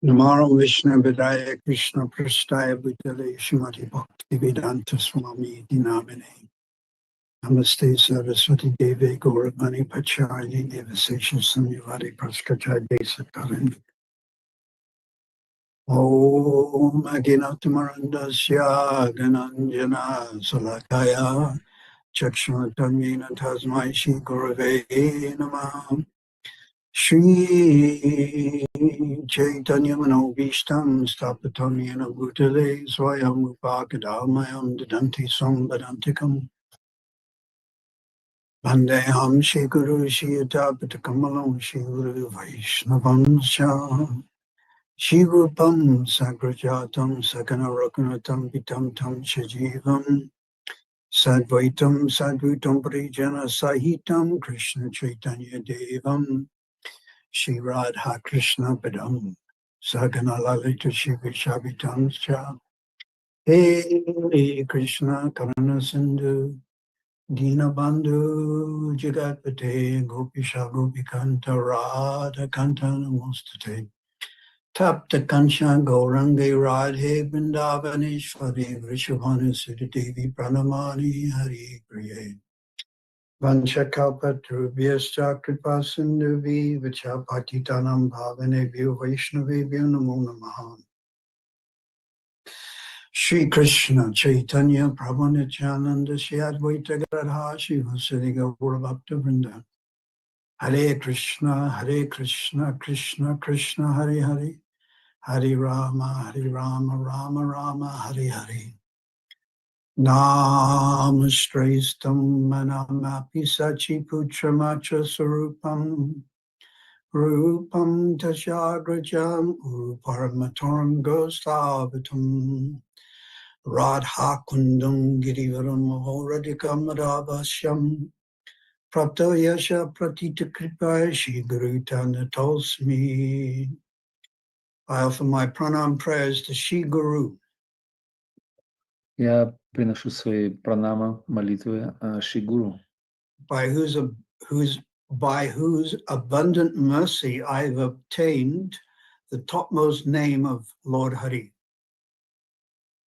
Namo Vishnu Vidaya Krishna Prasthaya Bhutale Shrimati Bhakti Vedanta Swami Dinamine. Namaste Saraswati Devi Gauravani Pacharni Devasesha Samyavadi Praskata Desakaran. Om Aginattamarandasya Gananjana Salakaya Chakshmatamina Tasmai Shri Gurave Namah. Shri Chaitanya Manobishtam Stapatam Yena Bhutale Swayam Upakadamayam Dadanti Sambadantikam Vandeham Shri Guru Shri Atapatakamalam Shri Guru Vaishnavam Shah Shri Rupam Sagrajatam Sakana Rakanatam Pitam Tam Shajivam Sadvaitam Sadvutam Parijana Sahitam Krishna Chaitanya Devam Shri Radha Krishna Padam Sagana Lalita Shiva Shavitam Cha Hey Krishna Karana Sindhu Dina Bandhu Jagatpate Gopisha Gopikanta Radha Kanta Namustate Tapta Kansha Gaurangi Radhe Vrindavaneshwari Vrishabhanu Siddhadevi Pranamani Hari Priye Vanchakalpatarubhyascha kripasindhuvi vichapatitanam bhavanebhyo vaishnavebhyo namo namaha. Shri Krishna Chaitanya Prabhu Nityananda Shri Advaita Gadadhara Shri Vasudhi Gaura Bhakta Vrinda. Hare Krishna Krishna Krishna Hare Hare Hare Rama Rama Rama Hare Hare. Namastrastam manamapi sachi putramacha sarupam rupam tashagrajam uparamatoram gostavatam radha kundam girivaram ahoradikam radhavashyam prapto yasha pratita kripaya shri gurutana tosmi. I offer my pranam prayers to Shri Guru. Я приношу свои пранамы, молитвы Шри Гуру, By whose abundant mercy I've obtained the topmost name of Lord Hari.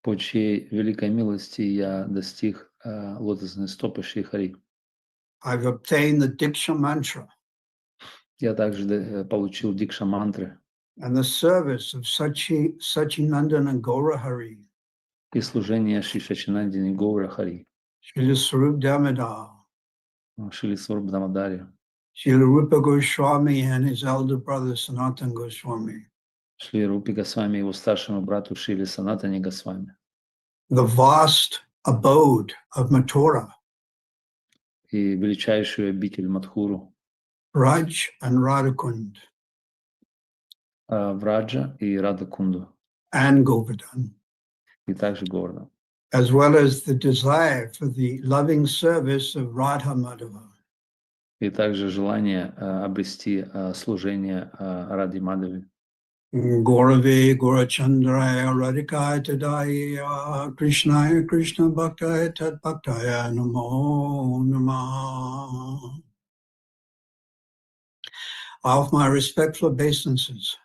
по чьей великой милости я достиг лотосной стопы Шри Хари. I've obtained the Diksha mantra. Я также получил дикша мантры And the service of Sachinandana Gaura Hari. и служение Шри Шачинандини Гаура Хари, Srila Swarup Damodar. Шри Сваруб Дамадари, Srila Rupa Goswami and his elder brother Sanatana Goswami. Шри Рупи Госвами и его старшему брату Шри Санатани Госвами. The vast abode of Mathura. И величайшую обитель Мадхуру, Raj and Radhakund. Враджа и Радакунду, And Govardhan. и также Говардан. As well as the desire for the loving service of Radha Madhava. И также желание обрести служение Ради Мадhavi. Gaurave Gaurachandraya Radhikaya Tadaya Krishnaya Krishna Bhaktaya Tad Bhaktaya Namo Namah. I offer my respectful obeisances.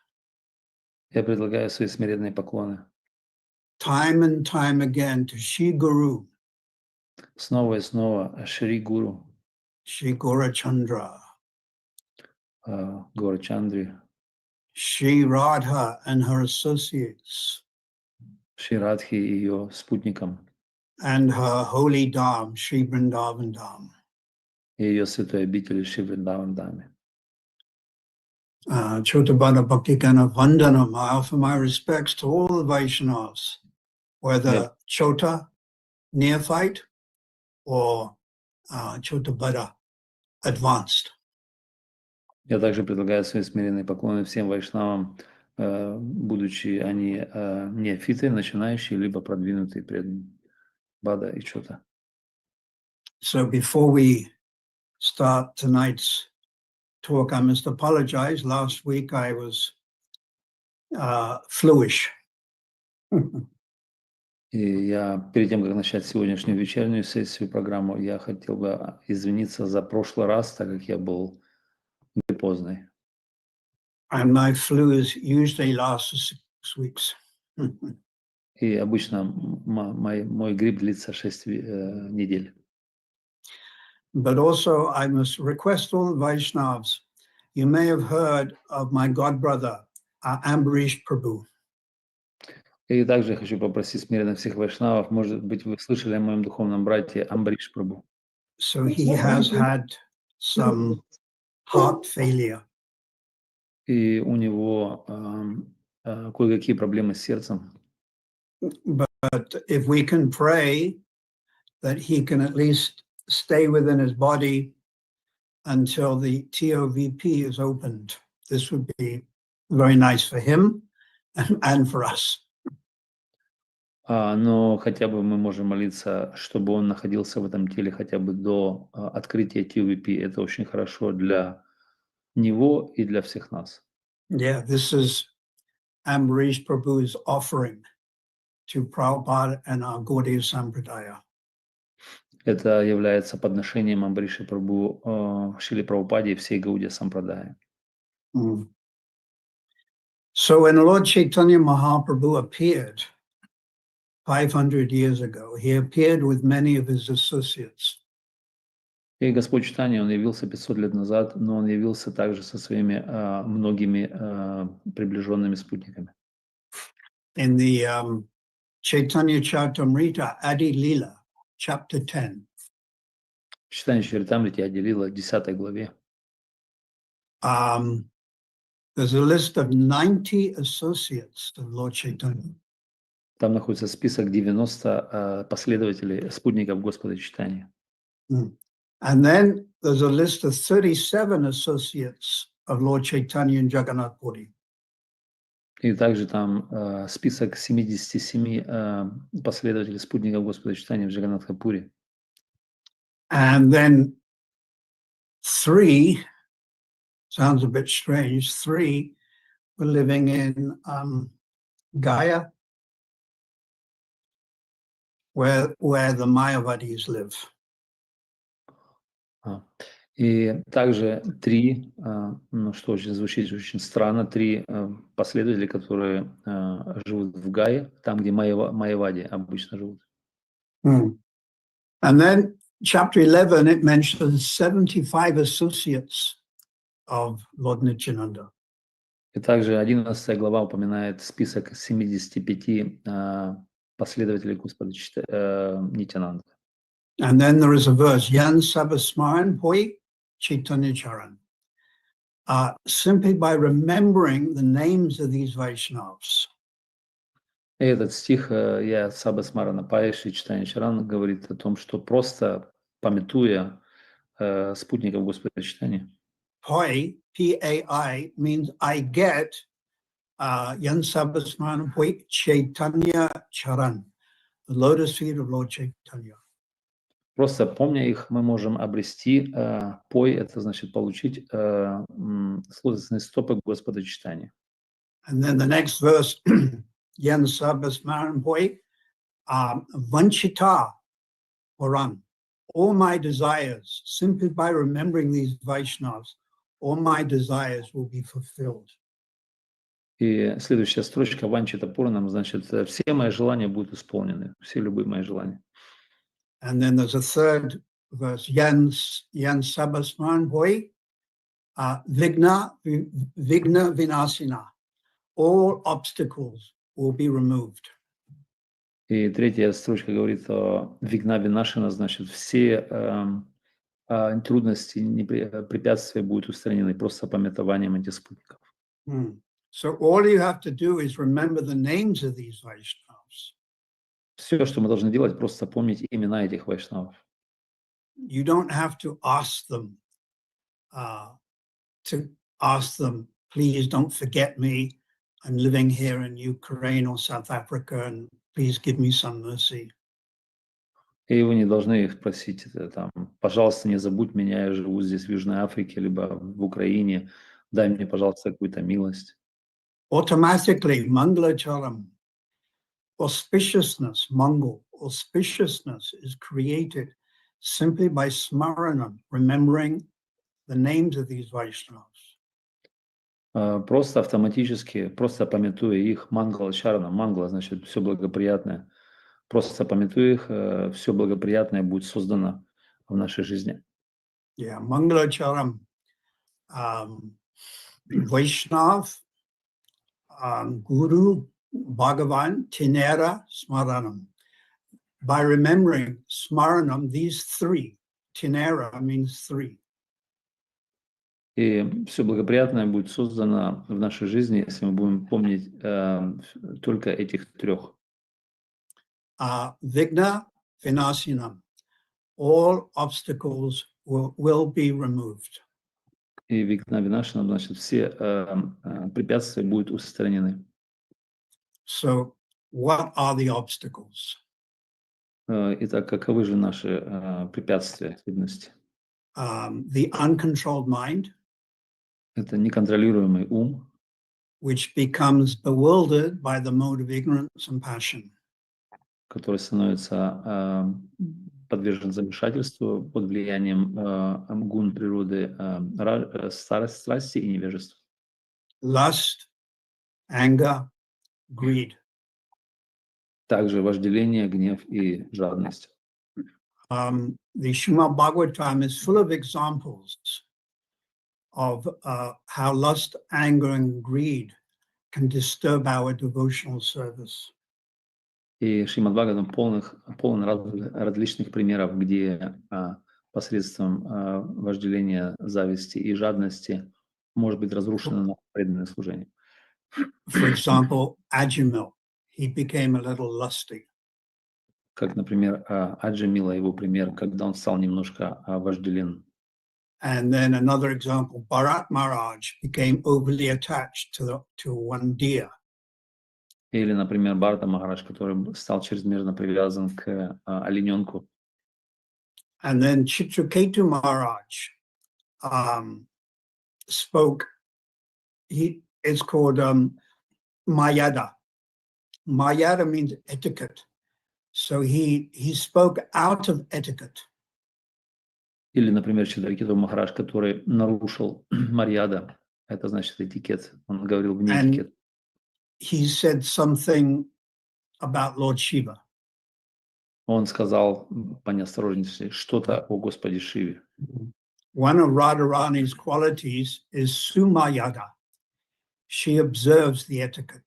Я предлагаю свои смиренные поклоны Time and time again to Shri Guru, снова и снова Шри Гуру, Shri Gaurachandra, Гаурачандри, Shri Radha and her associates, Шри Радхи и ее спутникам, and her holy Dham, Shri Vrindavan Dham. и ее святой обители Шри Вриндаван Даме. Chotabada Bhakti Gana Vandanam. I offer my respects to all the Vaishnavas, whether Chota, neophyte, or Chotabada, advanced. Я также предлагаю свои смиренные поклоны всем вайшнавам, будучи они неофиты, начинающие, либо продвинутые преданные Бада и Чота. So before we start tonight's talk, I must apologize. Last week I was fluish. И я, перед тем, как начать сегодняшнюю вечернюю сессию, программу, я хотел бы извиниться за прошлый раз, так как я был гриппозный. And my flus usually last for 6 weeks. И обычно мой грипп длится 6 недель. But also, I must request all the Vaishnavas. You may have heard of my godbrother, Ambarish Prabhu. И также я хочу попросить смиренно всех вайшнавов, может быть, вы слышали о моем духовном брате Амбариш Прабhu. So he has had some heart failure. И у него кое-какие проблемы с сердцем. But if we can pray that he can at least stay within his body until the TOVP is opened, this would be very nice for him and for us. Но хотя бы мы можем молиться, чтобы он находился в этом теле хотя бы до открытия TOVP. Это очень хорошо для него и для всех нас. Yeah, this is Ambarish Prabhu's offering to Prabhupada and our Gaudiya Sampradaya. Это является подношением Амбариша Прабху Шриле Прабхупаде и всей Гаудия Сампрадая. So when Lord Chaitanya Mahaprabhu appeared 500 years ago, he appeared with many of his associates. И Господь Чайтанья, он явился 500 лет назад, но он явился также со своими многими приближенными спутниками. In the Chaitanya Charitamrita Adi Lila, chapter 10. В Чайтанья Чаритамрите Ади Лила, 10 главе. There's a list of 90 associates of Lord Chaitanya. Там находится список 90 последователей, спутников Господа Чайтаньи. And then there's a list of 37 associates of Lord Chaitanya in Jagannath Puri. И также там список 77 последователей, спутников Господа Чайтаньи в Джаганнатха-Пури. And then 3, sounds a bit strange, 3 were living in Gaya, where the Mayavadis live. И также 3, ну что звучит очень странно, 3 последователя, которые живут в Гае, там, где майявади обычно живут. And then chapter 11, it mentions 75 associates of Lord Nityananda. И также 11 глава упоминает список 75 последователей Господа Нитянанда. And then there is a verse, Yan Sabasmaran Hoi Chaitanya Charan. Simply by remembering the names of these Vaishnavas. И этот стих «Я Сабасмарана Паиши Чайтанья Чаран» говорит о том, что просто памятуя спутников Господа Чайтаньи. Hoi, P-A-I, means I get Yan Sabasmaran Hoi Chaitanya Charan, the lotus feet of Lord Chaitanya. Просто помня их, мы можем обрести пой, это значит получить лотосные стопы Господа Чайтаньи. And then the next verse, Yan Sabasmaran Hoi Vanchita Varan. All my desires, simply by remembering these Vaishnavas, all my desires will be fulfilled. И следующая строчка Ванчита Пуранам, значит, все мои желания будут исполнены, все любые мои желания. And then there's a third verse, Yan Sabasman Hoi, Vigna Vinasina. All obstacles will be removed. И третья строчка говорит о Вигна Винашина, значит, все трудности, препятствия будут устранены просто памятованием этих спутников. So all you have to do is remember the names of these Vaishnavas. Все, что мы должны делать, просто помнить имена этих вайшнавов. You don't have to ask them, please don't forget me. I'm living here in Ukraine or South Africa, and please give me some mercy. И вы не должны их просить, там, пожалуйста, не забудь меня, я живу здесь в Южной Африке, либо в Украине, дай мне, пожалуйста, какую-то милость. Automatically, Mangalacharam, auspiciousness, Mangal, auspiciousness is created simply by smaranam, remembering the names of these Vaishnavas. Просто автоматически, просто памятуя их, мангала чарана, мангала значит все благоприятное, просто памятуя их, все благоприятное будет создано в нашей жизни. Yeah, Mangalacharam, Vaishnav, Guru, Bhagavan, Tinera, Smaranam. By remembering Smaranam, these three, Tinera means three. И все благоприятное будет создано в нашей жизни, если мы будем помнить только этих трех. Vigna, Vinasinam. All obstacles will be removed. И Викна Винашина, значит, все препятствия будут устранены. So, what are the obstacles? Итак, каковы же наши препятствия, трудности? The uncontrolled mind, Это неконтролируемый ум, which becomes bewildered by the mode of ignorance and passion. который становится подвержен замешательству под влиянием гун природы старости, страсти и невежества. Lust, anger, greed. Также вожделение, гнев и жадность. The Srimad Bhagavatam is full of examples of how lust, anger, and greed can disturb our devotional service. И Шримад Бхагаватам полон различных примеров, где посредством вожделения, зависти и жадности может быть разрушено наше преданное служение. For example, Ajamil, he became a little lusty. Как, например, Аджамила, его пример, когда он стал немножко вожделен. And then another example, Bharat Maharaj became overly attached to one deer. Или, например, Бхарата Махарадж, который стал чрезмерно привязан к олененку. And then Chitraketu Maharaj spoke, it's called Mayada. Mayada means etiquette. So he spoke out of etiquette. Или, например, Читракету Махарадж, который нарушил Марьяда, это значит этикет, он говорил вне этикета. He said something about Lord Shiva. Он сказал по неосторожности что-то о Господе Шиве. One of Radharani's qualities is Sumayada. She observes the etiquette.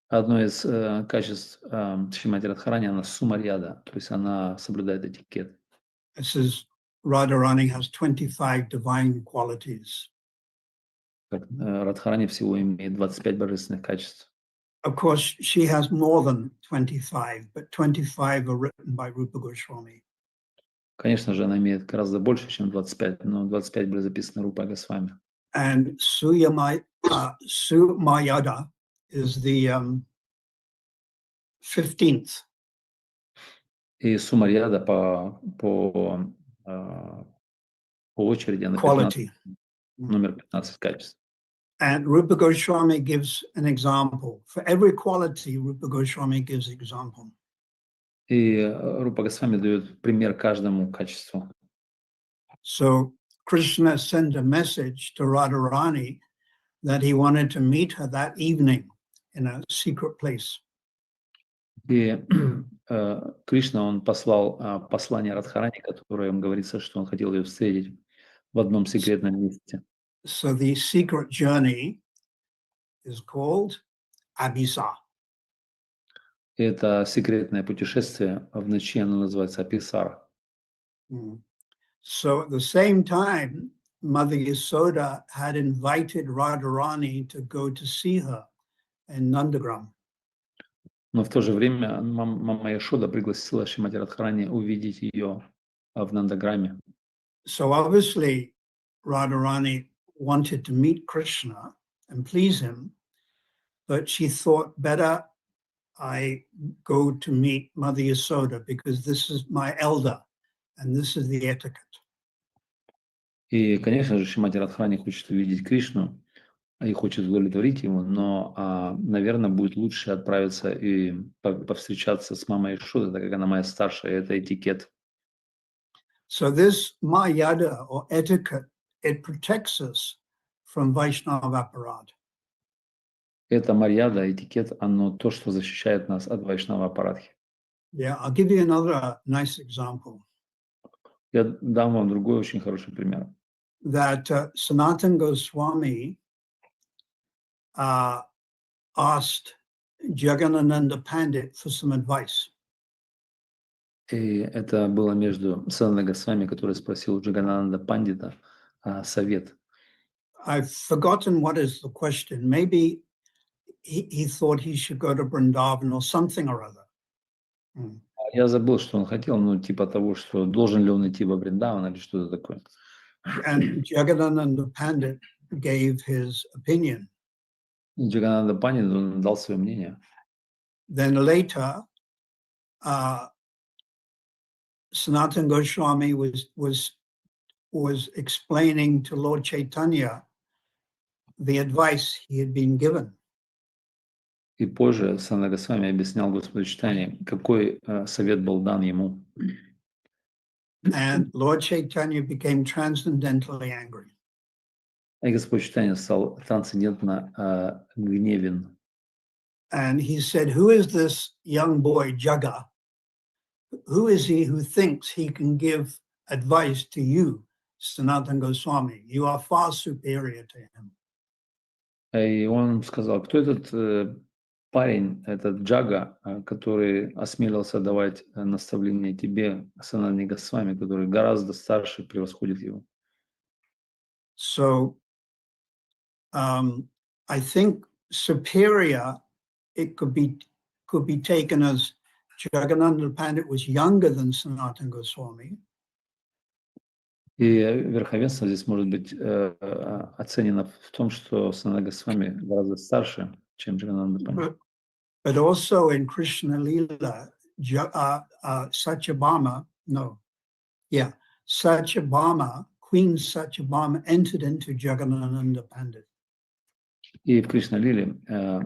Одно из качеств Шримати Радхарани, она сумарьяда, то есть она соблюдает этикет. It says Radharani has 25 divine qualities. Радхарани всего имеет 25 божественных качеств. Of course, she has more than 25, but 25 are written by Rupa Goswami. Конечно же, она имеет гораздо больше, чем 25, но 25 были записаны Рупой Госвами. And Sumayada is the 15th. И Сумарьяда по очереди она 15, номер 15 качеств. And Rupa Goswami gives an example. For every quality, Rupa Goswami gives example. И Рупа Госвами дает пример каждому качеству. So Krishna sent a message to Radharani that he wanted to meet her that evening in a secret place. И Кришна, он послал послание Радхарани, которое говорится, что он хотел ее встретить в одном секретном месте. So the secret journey is called Abhisa. Это секретное путешествие в ночи, оно называется Аписара. So at the same time, Mother Yasoda had invited Radharani to go to see her in Nandagram. Но в то же время мама Яшода пригласила Шримати Радхарани увидеть ее в Нандаграме. So obviously, Radharani wanted to meet Krishna and please him, but she thought better I go to meet Mother Yasoda because this is my elder and this is the etiquette. И, конечно же, Шримати Радхарани хочет увидеть Кришну и хочет удовлетворить его, но, наверное, будет лучше отправиться и повстречаться с мамой Яшодой, так как она моя старшая, это этикет. So this mayada or etiquette, it protects us from Vaishnava apparat. Это марьяда, этикет, оно то, что защищает нас от вайшнава аппаратхи. Yeah, I'll give you another nice example. Я дам вам другой очень хороший пример. That Sanatana Goswami asked Jagannananda Pandit for some advice. И это было между Санатой Госвами, который спросил Джаганананда Пандита совет. I've forgotten what is the question. Maybe he thought he should go to Vrindavan or something or other. Я забыл, что он хотел, ну, типа того, что должен ли он идти во Вриндаван или что-то такое. And Jagannananda Pandit gave his opinion. Джагананда Пандит, он дал свое мнение. Then later, Sanatana Goswami was explaining to Lord Chaitanya the advice he had been given. И позже Саната Госвами объяснял Господу Чайтанье, какой совет был дан ему. And Lord Chaitanya became transcendently angry. И Господь Чайтанья стал трансцендентно гневен. And he said, who is this young boy, Jaga? Who is he who thinks he can give advice to you, Sanatana Goswami? You are far superior to him. И он сказал, кто этот парень, этот Джага, который осмелился давать наставления тебе, Санатане Госвами, который гораздо старше, превосходит его. So I think superior, it could be taken as Jagannatha Pandit was younger than Sanatana Goswami. И верховенство здесь может быть оценено в том, что Саната Госвами гораздо старше, чем Джагананда Пандит. But also in Krishna Lila, Satyabhama, Queen Satyabhama entered into Jagannatha Pandit. И в Кришна-лиле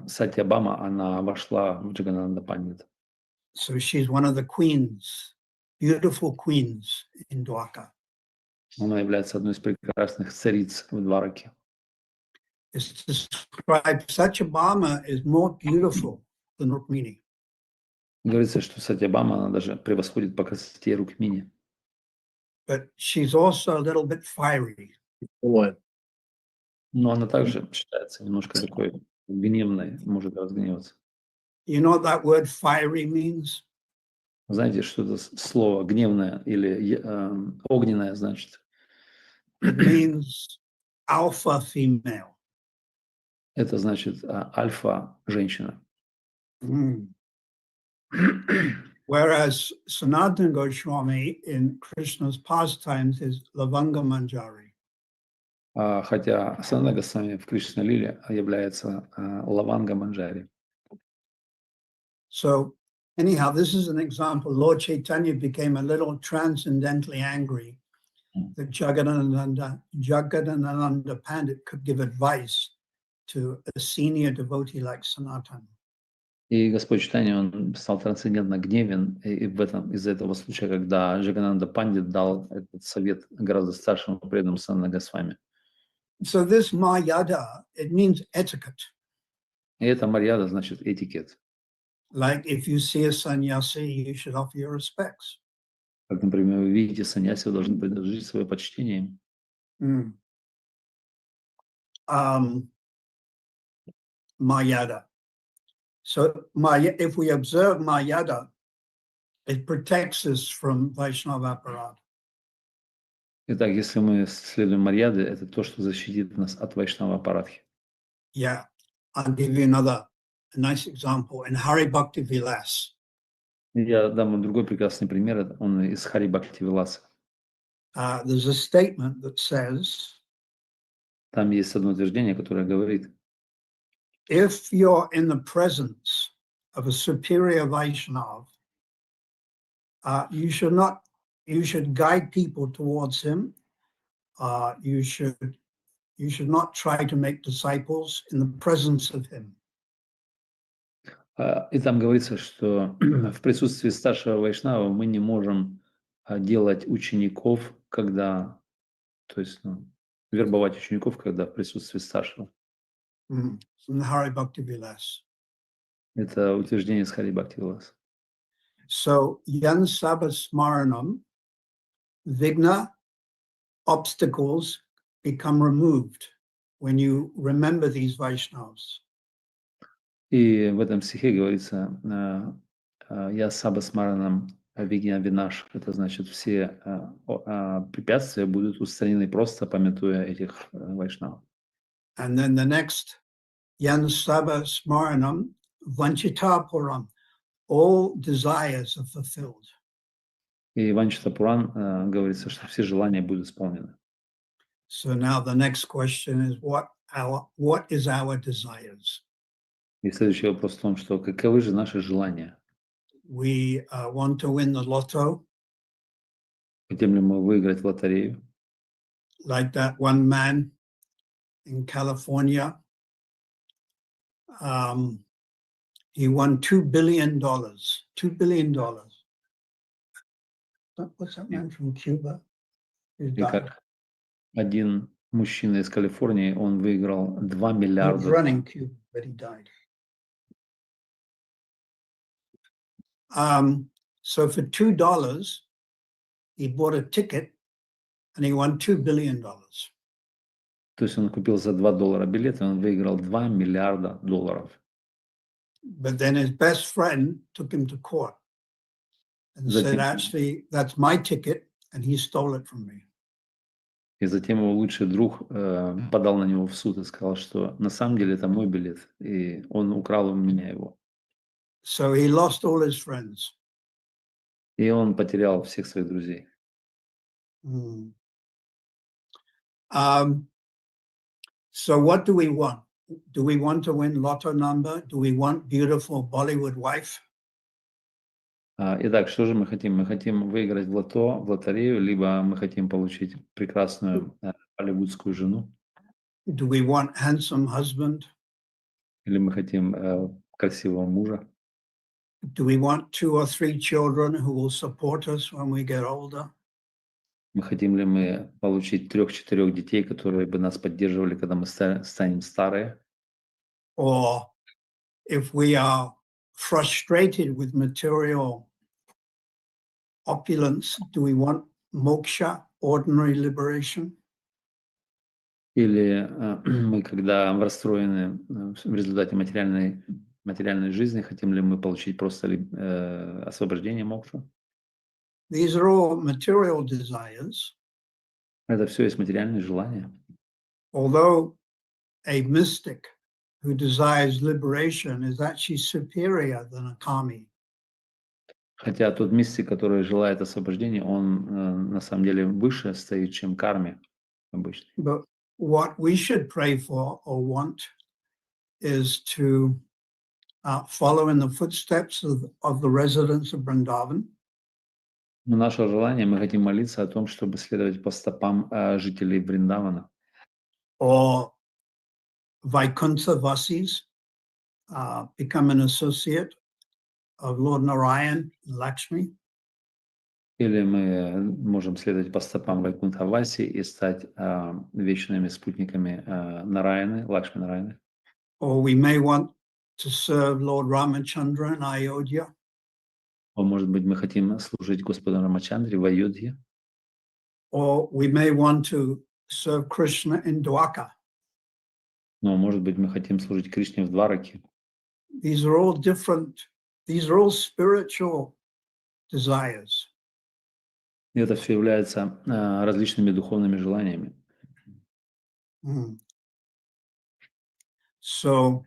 Сатьябама, она вошла в Джагананда Пандита. So she's one of the queens, beautiful queens in Dwarka. Она является одной из прекрасных цариц в Двараке. It's described Satyabhama is more beautiful than Rukmini. Говорится, что Сатьябама, она даже превосходит по красоте Рукмини. But she's also a little bit fiery. Но она также считается немножко такой гневной, может разгневаться. You know what that word fiery means? Знаете, что это слово гневное или огненное значит? It means alpha female. Это значит альфа-женщина. Whereas Sanatana Goswami in Krishna's pastimes is Lavanga Manjari. Хотя Саната Госвами в Кришна-лиле является Лаванга Манджари. So anyhow, this is an example. Lord Chaitanya became a little transcendently angry that Jagannatha Pandit could give advice to a senior devotee like Sanatana. И Господь Чайтанья, он стал трансцендентно гневен из-за этого случая, когда Джагананда Пандит дал этот совет гораздо старшему преданному Саната Госвами. So this Mayada, it means etiquette. И это марьяда значит этикет. Like if you see a sannyasi, you should offer your respects. Как, например, вы видите саньяси, вы должны предложить свое почтение. Mayada. So if we observe Mayada, it protects us from Vaishnava apparat. Итак, если мы следуем марьяде, это то, что защитит нас от вайшнава аппаратхи. Yeah, I'll give you another nice example in Hari Bhakti Vilas. Я дам вам другой прекрасный пример, он из Хари Бхакти Виласа. There's a statement that says, Там есть одно утверждение, которое говорит, if you're in the presence of a superior Vaishnava, you should guide people towards him. You should not try to make disciples in the presence of him. и там говорится, что в присутствии старшего вайшнава мы не можем делать учеников, когда, то есть, вербовать учеников, когда в присутствии старшего. From the Hari Bhakti Vilas. Это утверждение с Хари Бхакти Виласа. So, yan sabha smaranam, vigna, obstacles become removed when you remember these Vaishnavas. И в этом стихе говорится «Я саба смаранам вигья винаш». Это значит, все препятствия будут устранены, просто памятуя этих вайшнавов. And then the next, yan sabha smaranam, vanchita puram, all desires are fulfilled. И Ванчита Пуран говорится, что все желания будут исполнены. So now the next question is what is our desires? И следующий вопрос в том, что каковы же наши желания? We want to win the lotto, Хотим ли мы выиграть в лотерею? like that one man in California. He won $2 billion. $2 billion. What's that man from Cuba? Who И died? как один мужчина из Калифорнии, он выиграл 2 He was миллиарда. running Cuba, but he died. So for $2, he bought a ticket and he won $2 billion. То есть он купил за $2 билет, и он выиграл 2 миллиарда долларов. But then his best friend took him to court and said, Затем, actually, that's my ticket and he stole it from me. и затем его лучший друг подал на него в суд и сказал, что на самом деле это мой билет, и он украл у меня его. So he lost all his friends. И он потерял всех своих друзей. So what do we want? Do we want to win lotto number? Do we want beautiful Bollywood wife? Итак, что же мы хотим? Мы хотим выиграть в лото, в лотерею, либо мы хотим получить прекрасную голливудскую жену, Do we want handsome husband? или мы хотим красивого мужа, Do we want 2 or 3 children who will support us when we get older? мы хотим ли мы получить 3-4 детей, которые бы нас поддерживали, когда мы станем старые, Or if we are frustrated with material opulence, do we want moksha, ordinary liberation? или мы, когда расстроены в результате материальной жизни, хотим ли мы получить просто освобождение мокша? These are all material desires. Это все есть материальные желания. Although a mystic who desires liberation is actually superior than a kami. Хотя тот мистик, который желает освобождения, он на самом деле выше стоит, чем карме обычно. But what we should pray for or want is to follow in the footsteps of the residents of Vrindavan. Но наше желание, мы хотим молиться о том, чтобы следовать по стопам жителей Вриндавана. Or Vaikuntha Vasis, become an associate of Lord Narayan and Lakshmi. Или мы можем следовать по стопам Вайкунтха-Васи и стать вечными спутниками Нараяны, Лакшми Нараяны. Or we may want to serve Lord Ramachandra in Ayodhya. Может быть, мы хотим служить Господу Рамачандре в Айодхе. Or we may want to serve Krishna in Dwaka. Но, может быть, мы хотим служить Кришне в Двараке. These are all different, these are all spiritual desires. И это все является различными духовными желаниями. So,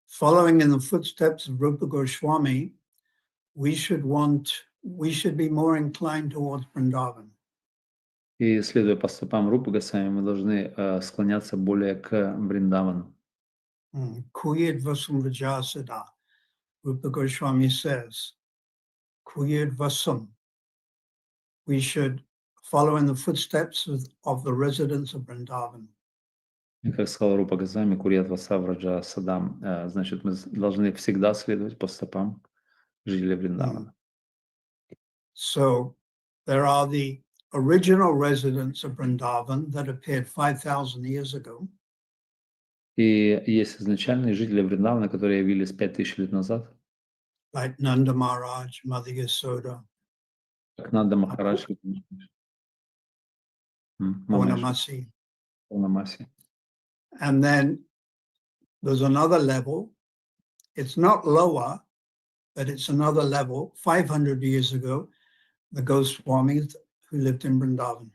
following in the footsteps of Rupa Goswami, we should be more inclined towards Vrindavan. И следуя по стопам Рупы Госвами, мы должны склоняться более к Вриндавану. Kuyid vasum vajasada. Rupa Goswami says, Kuyid vasum. We should follow in the footsteps of the residents of Vrindavan. И как сказал Рупа Госвами, Курьят Васавраджа Садам, значит, мы должны всегда следовать по стопам жителей Вриндавана. So there are the original residents of Vrindavan that appeared 5,000 years ago. И есть изначальные жители Вриндавана, которые явились 5000 лет назад, Like Nanda Maharaj, Mother Yasoda, как Нанда Махарадж, Мама Яшода, Purnamasi. Пурнамаси. And then there's another level. It's not lower, but it's another level. 500 years ago, the Goswamis who lived in Vrindavan.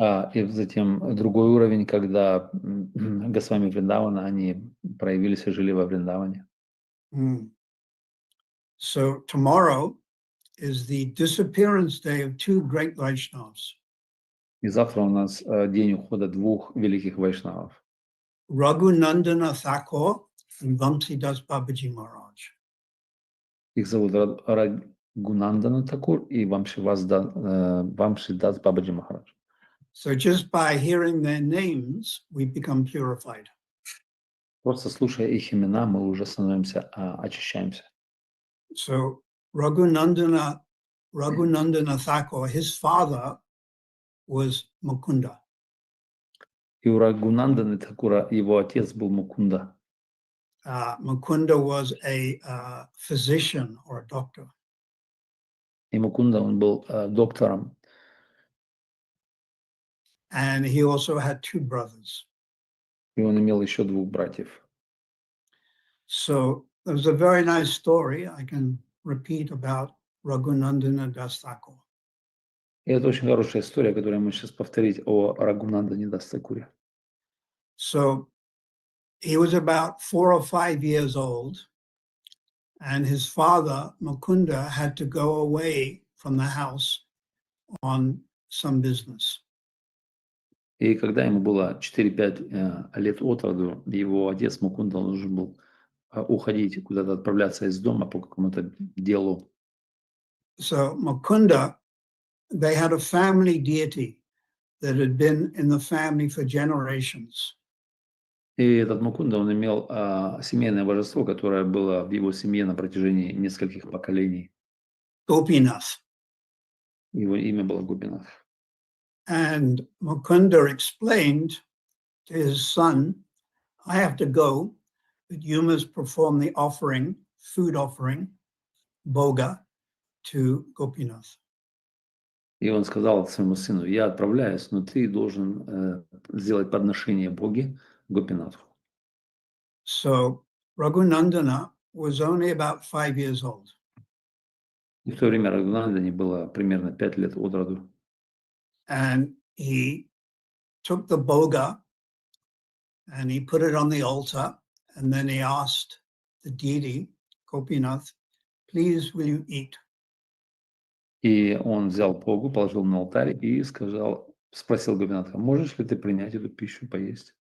И затем другой уровень, когда Госвами Вриндавана, они проявились и жили во Вриндаване. So tomorrow is the disappearance day of two great Vaishnavas. И завтра у нас день ухода двух великих вайшнавов. Raghunandana Thakur and Vamsi Das Babaji Maharaj. Их зовут Рагунандана Такур и Вамшидас Бабаджи Махарадж. So just by hearing their names, we become purified. Просто слушая их имена, мы уже становимся, очищаемся. So Raghunandana Thakur, his father was Mukunda. И у Рагунанданы Такура его отец был Мукунда. Mukunda was a physician or a doctor. И Мукунда, он был доктором. And he also had two brothers. И он имел еще двух братьев. So there's a very nice story I can repeat about Raghunandana Das Thakur. И это очень хорошая история, которую мы сейчас повторить о Рагунандане Дас Такуре. So he was about 4 or 5 years old, and his father, Mukunda, had to go away from the house on some business. И когда ему было 4-5 лет от роду, его отец Мукунда должен был уходить, куда-то отправляться из дома по какому-то делу. So Mukunda, they had a family deity that had been in the family for generations. И этот Мукунда, он имел семейное божество, которое было в его семье на протяжении нескольких поколений. Gopinath. Его имя было Гопинат. And Mukunda explained to his son, I have to go, but you must perform the offering, food offering, boga, to Gopinath. И он сказал своему сыну: я отправляюсь, но ты должен сделать подношение Боге Гопинатху. So Raghunandana was only about 5 years old. И в то время Рагунандане было примерно 5 лет от роду. And he took the boga and he put it on the altar, and then he asked the deity, Gopinath, please will you eat? И он взял Богу, положил на алтарь и спросил Гопинатха: можешь ли ты принять эту пищу, поесть?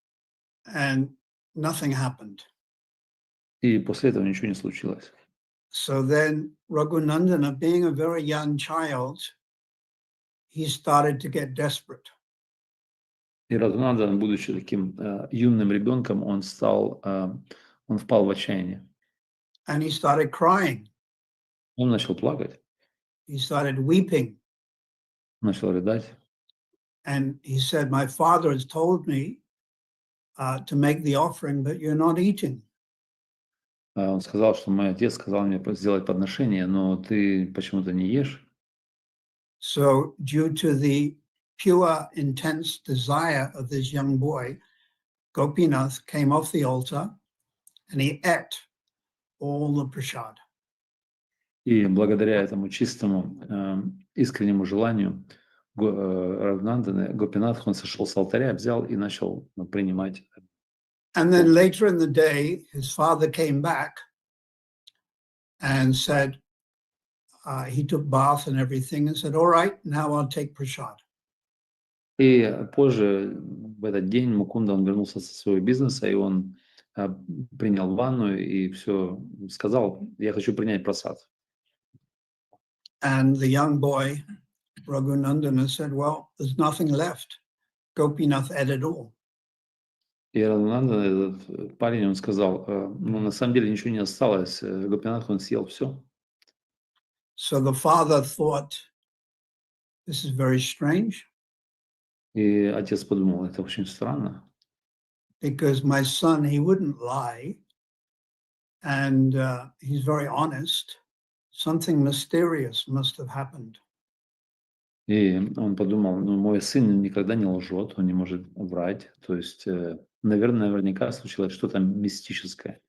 And nothing happened. И после этого ничего не случилось. So then Raghunandana, being a very young child, he started to get desperate. И Рагунандан, будучи таким юным ребенком, он впал в отчаяние. And he started crying. Он начал плакать, He started weeping. начал рыдать. And he said, my father has told me to make the offering, but you're not eating. Он сказал, что мой отец сказал мне сделать подношение, но ты почему-то не ешь. So due to the pure, intense desire of this young boy, Gopinath came off the altar and he ate all the prasad. И благодаря этому чистому, искреннему желанию Рагунандана, Гопинатх, он сошел с алтаря, взял и начал принимать. And then later in the day, his father came back and said, he took bath and everything and said, all right, now I'll take prasad. И позже, в этот день, Мукунда, он вернулся со своего бизнеса, и он принял ванну и все сказал: я хочу принять прасад. And the young boy, Raghunandana, said, well, there's nothing left. Gopinath ate it all. И Рагунандан, этот парень, он сказал: ну, на самом деле ничего не осталось, Гопинатх, он съел все. So the father thought, this is very strange И отец подумал, это очень странно, because my son, he wouldn't lie, and he's very honest. Something mysterious must have happened. и он подумал, ну, мой сын никогда не лжет, он не может врать, то есть, наверное, наверняка случилось что-то мистическое.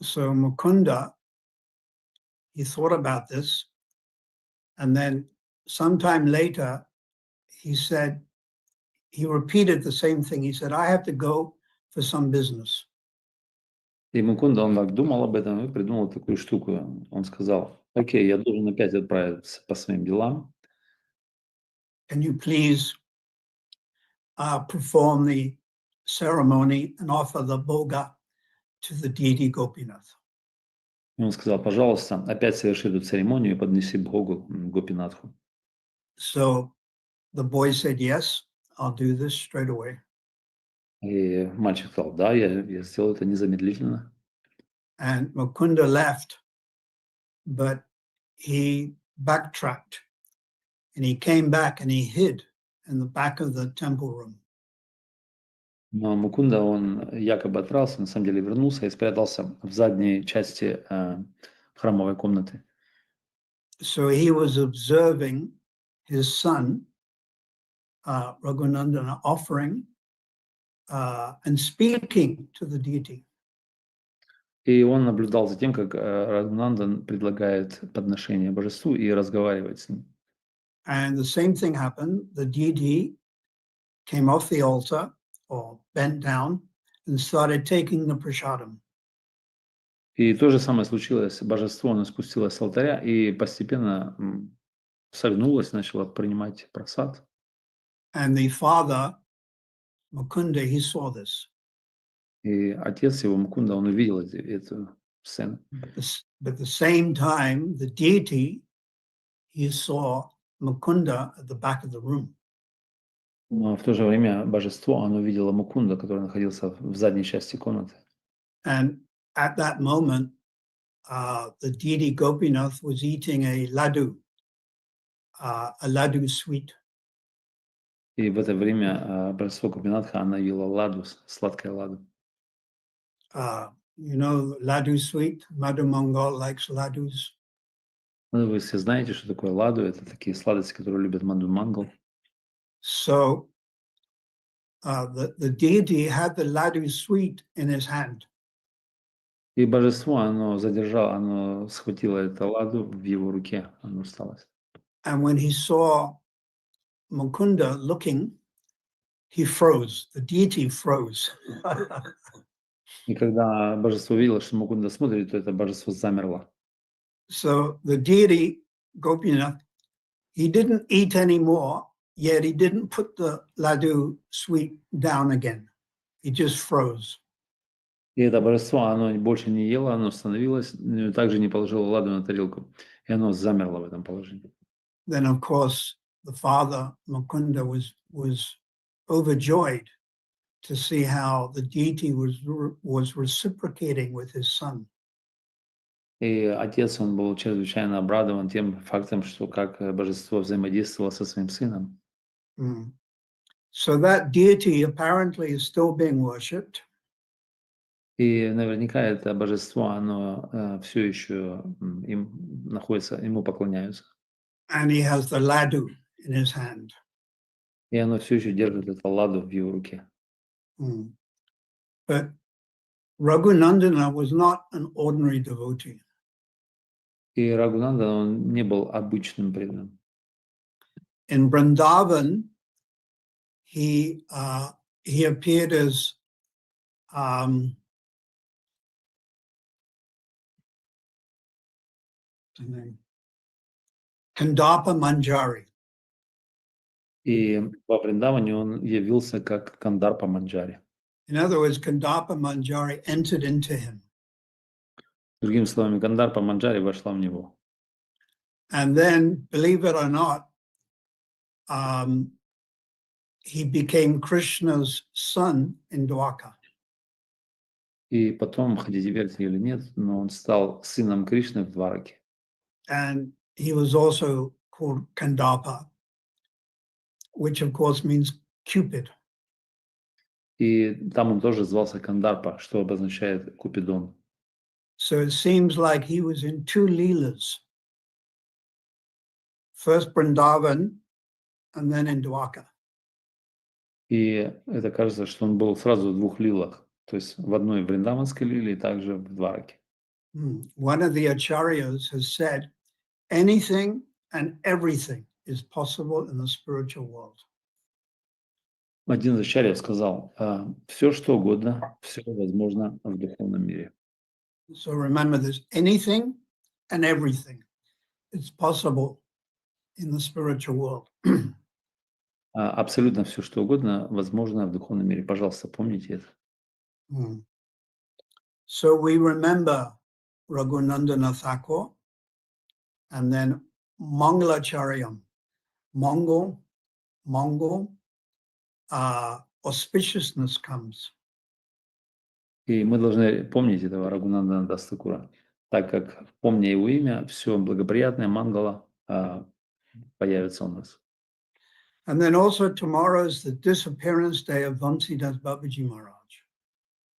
So Mukunda, he thought about this, and then sometime later, he said, he repeated the same thing. He said, I have to go for some business. И Мукунда, он так думал об этом и придумал такую штуку. Он сказал, окей, я должен опять отправиться по своим делам. Can you please perform the ceremony and offer the bhoga to the deity Gopinath? И он сказал, пожалуйста, опять соверши эту церемонию и поднеси Богу Гопинатху. So the boy said, yes, I'll do this straight away. И мальчик сказал, да, я сделаю это незамедлительно. And Mukunda left, but he backtracked and he came back and he hid in the back of the temple room. Но Мукунда, он якобы отправился, на самом деле вернулся и спрятался в задней части храмовой комнаты. So he was observing his son, Raghunandana, offering and speaking to the deity. И он наблюдал за тем, как Рагунандан предлагает подношение божеству и разговаривает с ним. And the same thing happened. The deity came off the altar or bent down and started taking the prasadam. И то же самое случилось. Божество, оно спустилось с алтаря и постепенно согнулось, начало принимать просад. And the father, Mukunda, he saw this. И отец его, Мукунда, он увидел эту сцену. But at the same time, the deity, he saw Mukunda at the back of the room. Но в то же время божество, оно увидело Мукунда, который находился в задней части комнаты. And at that moment, the deity Gopinath was eating a laddu sweet. И в это время божество Гопинатха, она ела ладу, сладкое ладу. You know, laddu sweet. Madhu Mangal likes laddus. Ну, вы все знаете, что такое ладу. Это такие сладости, которые любят Маду Мангал. So the deity had the laddu sweet in his hand. И божество, оно задержало, оно схватило это ладу в его руке, оно осталось. And when he saw Mukunda looking, he froze. The deity froze. И когда божество видело, что Мукунда смотрит, то это божество замерло. So the deity, Gopinath, he didn't eat anymore, yet he didn't put the laddu sweet down again. He just froze. И это божество, оно больше не ело, оно остановилось, но также не положило ладу на тарелку. И оно замерло в этом положении. Then, of course, the father, Mukunda, was overjoyed to see how the deity was reciprocating with his son. И отец, он был чрезвычайно обрадован тем фактом, что как божество взаимодействовало со своим сыном. So that deity apparently is still being worshipped. И наверняка это божество, оно все еще им находится, ему поклоняются. And he has the laddu in his hand. И оно все еще держит это ладу в его руке. But Raghunandana was not an ordinary devotee. И Рагунанда, он не был обычным преданным. In Vrindavan, he appeared as Kandapa Manjari. И во Вриндаване он явился как Кандарпа Манджари. In other words, Kandapa Manjari entered into him. Другими словами, Кандарпа Манджари вошла в него. And then, believe it or not, he became Krishna's son in Dwarka. И потом, хотите верьте или нет, но он стал сыном Кришны в Двараке. And he was also called Kandapa. which of course means Cupid. И там он тоже звался Кандарпа, что обозначает Купидон. So it seems like he was in two Leelas. First Vrindavan and then in Dwarka. И это кажется, что он был сразу в двух лилах. То есть в одной вриндаванской лиле и также в Двараке. One of the acharyas has said, anything and everything is possible in the spiritual world. Один из ачарьев сказал, все что угодно, все возможно в духовном мире. So remember this, anything and everything is possible in the spiritual world. Абсолютно все что угодно возможно в духовном мире. Пожалуйста, помните это. So we remember Raghunandana Thakur and then Mangalacharyam, Mongol, auspiciousness comes. И мы должны помнить этого Рагунандана Дастакура, так как, помня его имя, все благоприятное, мангала появится у нас. And then also tomorrow is the disappearance day of Vamsidas Babaji Maharaj.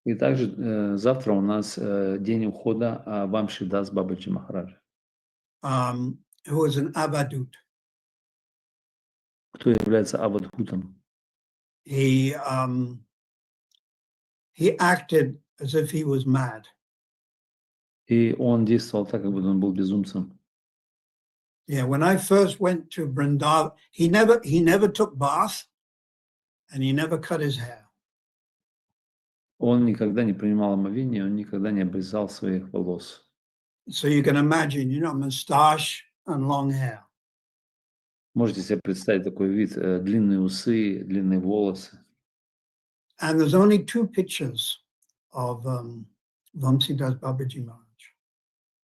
И также завтра у нас день ухода Вамшидас Бабаджи Махараджа. Who was an Avadut. Кто является Авадхутом. He acted as if he was mad. И он действовал так, как будто он был безумцем. Yeah, when I first went to Vrindavan, he never took bath and he never cut his hair. Он никогда не принимал омовение, он никогда не обрезал своих волос. So you can imagine, mustache and long hair. Можете себе представить такой вид, длинные усы, длинные волосы. And there's only two pictures of Vamsidas Babaji Maharaj.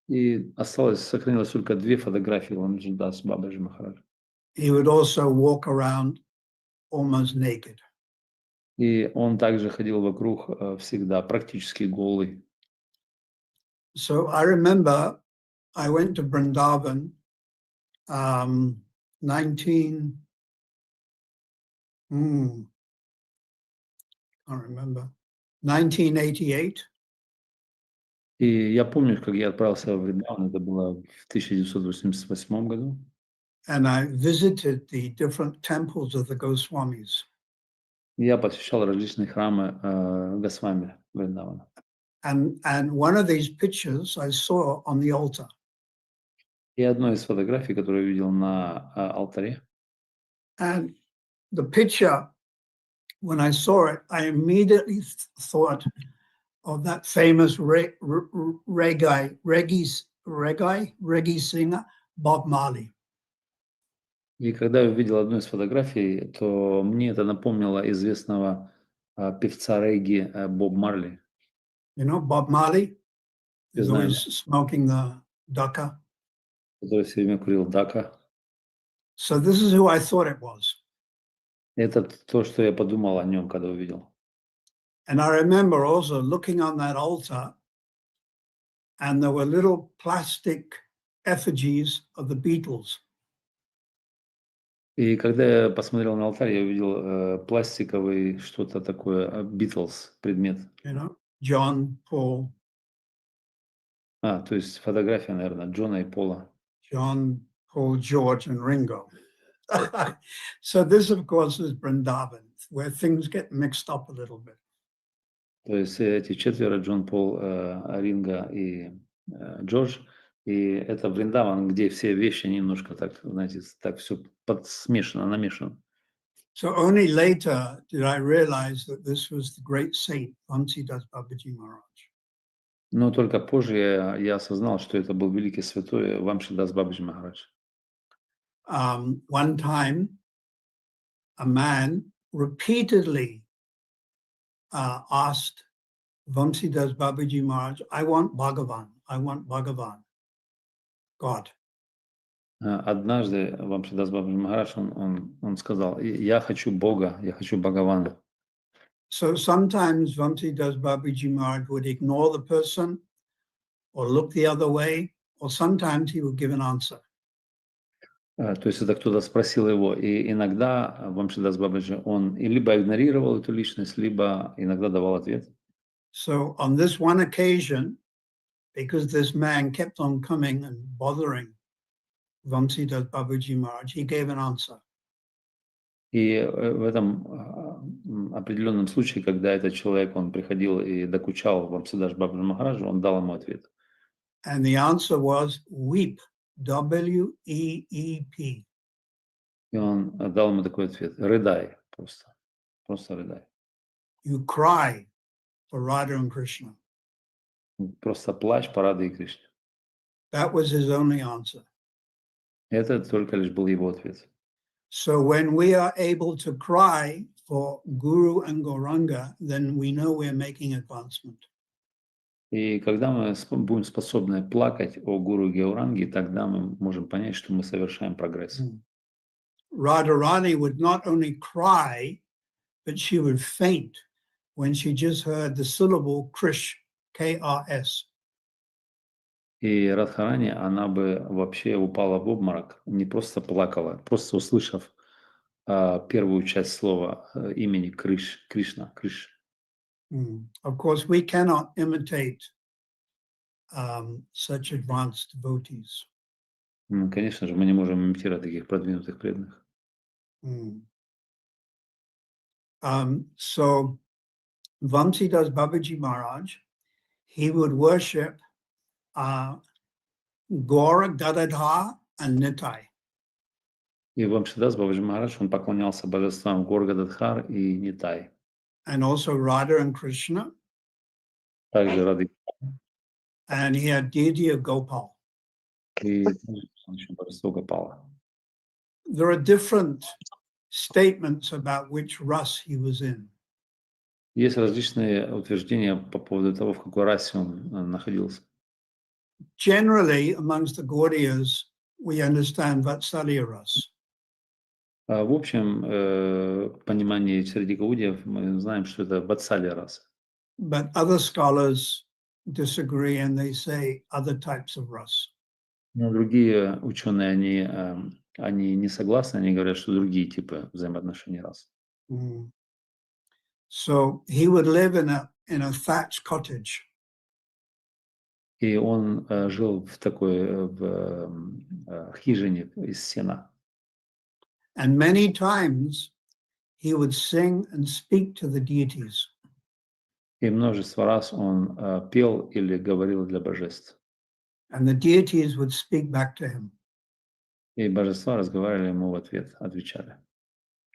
И сохранилось только две фотографии Вамшидас Бабаджи Махараджа. He would also walk around almost naked. И он также ходил вокруг всегда практически голый. So I remember I went to Vrindavan 1988. И я помню, как я отправился в Вриндаван, это было в 1988 году. And I visited the different temples of the Goswamis. Я посещал различные храмы Госвами Вриндавана. And one of these pictures I saw on the altar. И одной из фотографий, которую я видел на алтаре. And the picture, when I saw it, I immediately thought of that famous reggae singer Bob Marley. И когда я увидел одну из фотографий, то мне это напомнило известного певца регги Боб Марли. You know, Bob Marley is always smoking the daca. Который все время курил дака. So this is who I thought it was. Это то, что я подумал о нем, когда увидел. And I remember also looking on that altar, and there were little plastic effigies of the Beatles. И когда я посмотрел на алтарь, я увидел пластиковый что-то такое, Beatles предмет. You know, John, Paul. То есть фотография, наверное, Джона и Пола. John, Paul, George, and Ringo. So this, of course, is Vrindavan, where things get mixed up a little bit. То есть эти четверо, Джон, Пол, Ринго и Джордж, и это Вриндаван, где все вещи немножко так, знаете, так все подсмешано, намешано. So only later did I realize that this was the great saint, Vamsidas Babaji Maharaj. Но только позже я осознал, что это был великий святой Вамшидас Бабаджи Махарадж. One time, a man repeatedly asked Vamsidas Babaji Maharaj, I want Bhagavan, God. Однажды Вамшидас Бабаджи Махарадж, он сказал, я хочу Бога, я хочу Бхагавана. So sometimes Vamsidas Babaji Maharaj would ignore the person or look the other way, or sometimes he would give an answer. То есть это кто-то спросил его, и иногда Вамшидас Бабаджи, он и либо игнорировал эту личность, либо иногда давал ответ. So on this one occasion, because this man kept on coming and bothering Vamsidas Babaji Maharaj, he gave an answer. И в этом определенном случае, когда этот человек, он приходил и докучал Вамсидас Бабаджи Махараджу, он дал ему ответ. And the answer was weep, W-E-E-P. И он дал ему такой ответ: рыдай просто, просто рыдай. You cry for Radha and Krishna. Просто плачь по Радhe и Кришне. That was his only answer. Это только лишь был его ответ. So when we are able to cry for Guru and Gauranga, then we know we're making advancement. И когда мы будем способны плакать о Гуру и Гауранге, тогда мы можем понять, что мы совершаем прогресс. Radharani would not only cry, but she would faint when she just heard the syllable Krish, K-R-S. И Радхарани, она бы вообще упала в обморок, не просто плакала, просто услышав первую часть слова имени Кришна, Криш. Of course, we cannot imitate such advanced devotees. Конечно же, мы не можем имитировать таких продвинутых преданных. So Vamsidas Babaji Maharaj, he would worship Gaura, Gadadhar, and Nitai. И Вамшидас Бабаджи Махарадж, он поклонялся божествам Гор Гададхар и Нитай. And also Radha and Krishna. Также Рады. And he had deity of Gopal. И божество Гопала. There are different statements about which ras he was in. Есть различные утверждения по поводу того, в какой расе он находился. Generally, amongst the Gaudiyas, we understand Vatsalya ras. В общем понимании среди гаудиев мы знаем, что это Ватсалья раса. But other scholars disagree and they say other types of ras. Но другие ученые, они не согласны, они говорят, что другие типы взаимоотношений рас. So he would live in a thatched cottage. И он жил в такой хижине из сена. And many times he would sing and speak to the deities. И множество раз он пел или говорил для божеств. And the deities would speak back to him. И божества разговаривали ему в ответ, отвечали.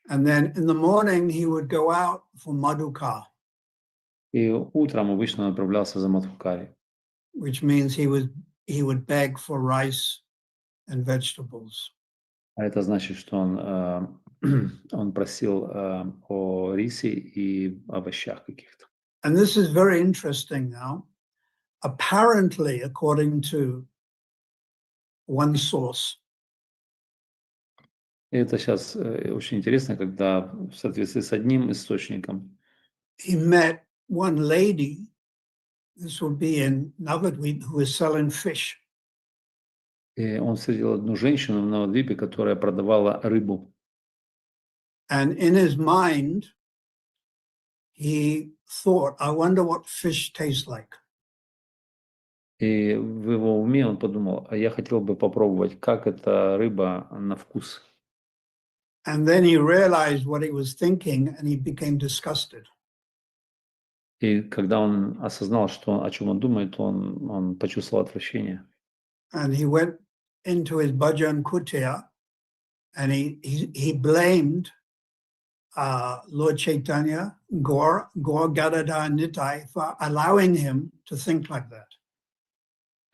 And then in the morning he would go out for Madhuka. И утром обычно он отправлялся за Мадхукари. Which means he would beg for rice and vegetables. А это значит, что он просил о рисе и овощах каких-то. And this is very interesting now. Apparently, according to one source, И это сейчас очень интересно, когда в соответствии с одним источником he met one lady, this would be in Navadvip, who was selling fish. и он встретил одну женщину в Навадвипе, которая продавала рыбу. And in his mind, he thought, I wonder what fish tastes like. И в его уме он подумал, а я хотел бы попробовать, как эта рыба на вкус. And then he realized what he was thinking and he became disgusted. И когда он осознал, о чем он думает, он почувствовал отвращение. And he went into his bhajan kutia and he blamed Lord Chaitanya, Gaur Gadadhar Nitai for allowing him to think like that.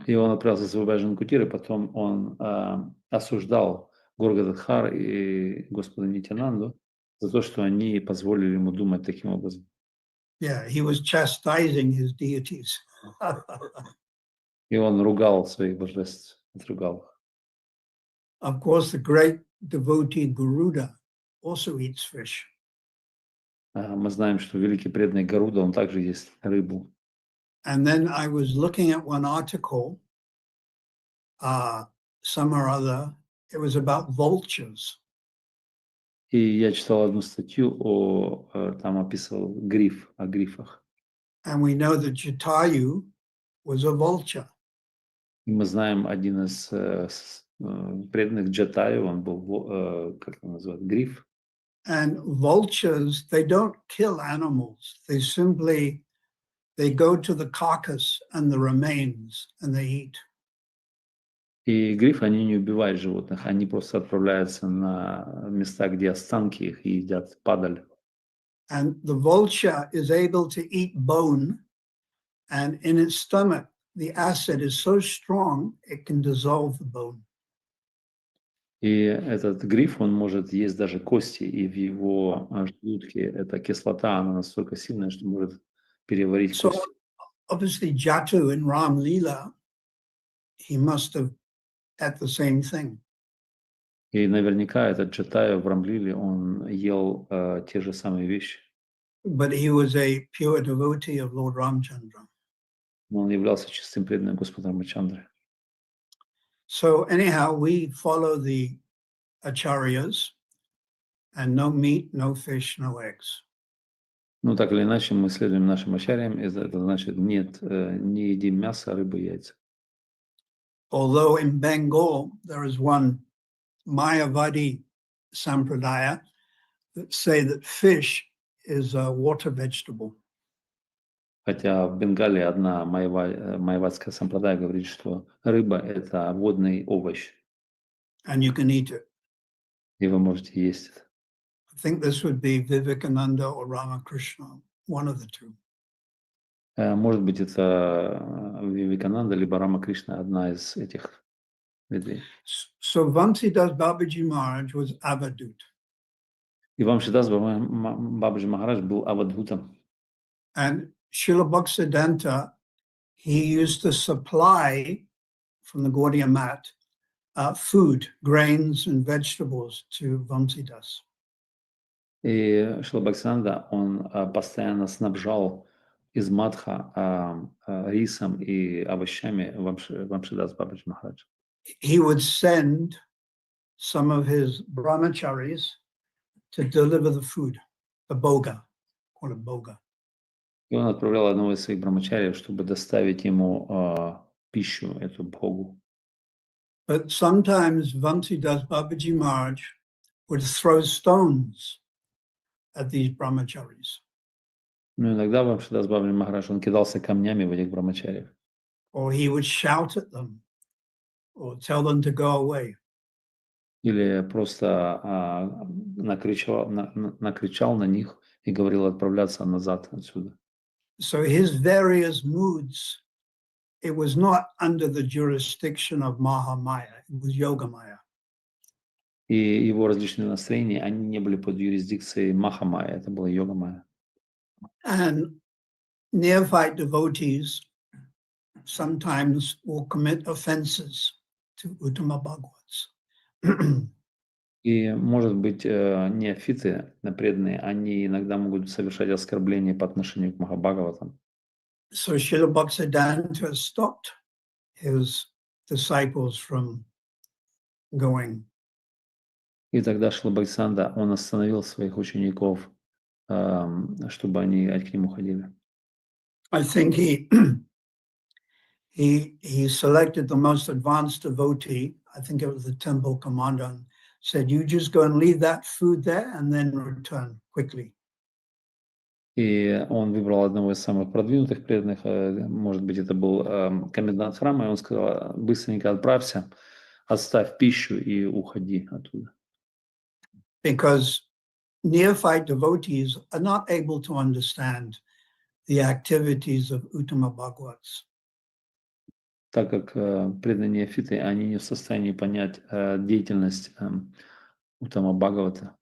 И он отправился в свой баджан кутир, и потом он осуждал Гор Гададхар и Господа Нитянанду за то, что они позволили ему думать таким образом. Yeah, he was chastising his deities. И он ругал своих божеств, отругал их. Of course, the great devotee Garuda also eats fish. Мы знаем, что великий преданный Гаруда, он также ест рыбу. And then I was looking at one article, some or other, it was about vultures. И я читал одну статью там описывал о грифах. And we know that Jatayu was a vulture. И мы знаем, один из преданных Джатаю, он был, как его называют, гриф. And vultures, they don't kill animals. They go to the carcass and the remains and they eat. И грифы, они не убивают животных, они просто отправляются на места, где останки их, и едят падаль. And the vulture is able to eat bone, and in its stomach, the acid is so strong, it can dissolve the bone. И этот гриф, он может есть даже кости, и в его желудке эта кислота, она настолько сильная, что может переварить So кости. obviously Jatu in Ram Leela, he must have had the same thing. И наверняка этот Джатая в Рамлиле, он ел те же самые вещи. But he was a pure devotee of Lord Ramchandra. Но он являлся чистым преданным Господа Рамачандры. So anyhow, we follow the acharyas, and no meat, no fish, no eggs. Ну, так или иначе, мы следуем нашим ачарьям, это значит, нет, не едим мясо, рыбу, яйца. Although in Bengal, there is one Mayavadi sampradaya that say that fish is a water vegetable. Хотя в Бенгалии одна майавадская сампрадая говорит, что рыба – это водный овощ, And you can eat it. и вы можете есть это. I think this would be Vivekananda or Ramakrishna, one of the two. Может быть, это Вивекананда, либо Рама Кришна, одна из этих ветвей. So Vansidas Babaji Maharaj was avadut. И Вамшидас Бабаджи Махарадж был авадхутом. And Srila Bhaktisiddhanta, he used to supply from the Gaudiya Mat food, grains and vegetables to Vansidas. И Шрила Бхактисидананда, он постоянно снабжал из Мадха рисом и овощами Вамшидас Бабаджи Махарадж. He would send some of his brahmacharis to deliver the food, the boga, call it boga. И он отправлял одного из своих брамачариев, чтобы доставить ему пищу, эту бхогу. But sometimes Vansidas Babaji Maharaj would throw stones at these brahmacharis. Ну, иногда Вамшидас Бабаджи Махарадж, он кидался камнями в этих брамачариев. Or he would shout at them or tell them to go away. Или просто накричал на них и говорил отправляться назад отсюда. So his various moods, it was not under the jurisdiction of Mahamaya, it was Yogamaya. И его различные настроения, они не были под юрисдикцией Махамая, это была Йогамая. And neophyte devotees sometimes will commit offenses to Uttama Bhagavats. И, может быть, неофиты, преданные, они иногда могут совершать оскорбления по отношению к Махабхагаватам. So Srila Bhaktisiddhanta stopped his disciples from going. И тогда Шрила Бхактисидананда, он остановил своих учеников, чтобы они к нему ходили. I think he selected the most advanced devotee. I think it was the temple commander, and said, "You just go and leave that food there and then return quickly." И он выбрал одного из самых продвинутых преданных, может быть, это был комендант храма, и он сказал: быстренько отправься, оставь пищу и уходи оттуда. Because neophyte devotees are not able to understand the activities of Uttama Bhagavats. Так как преданные неофиты, они не в состоянии понять деятельность Уттама Бхагавата.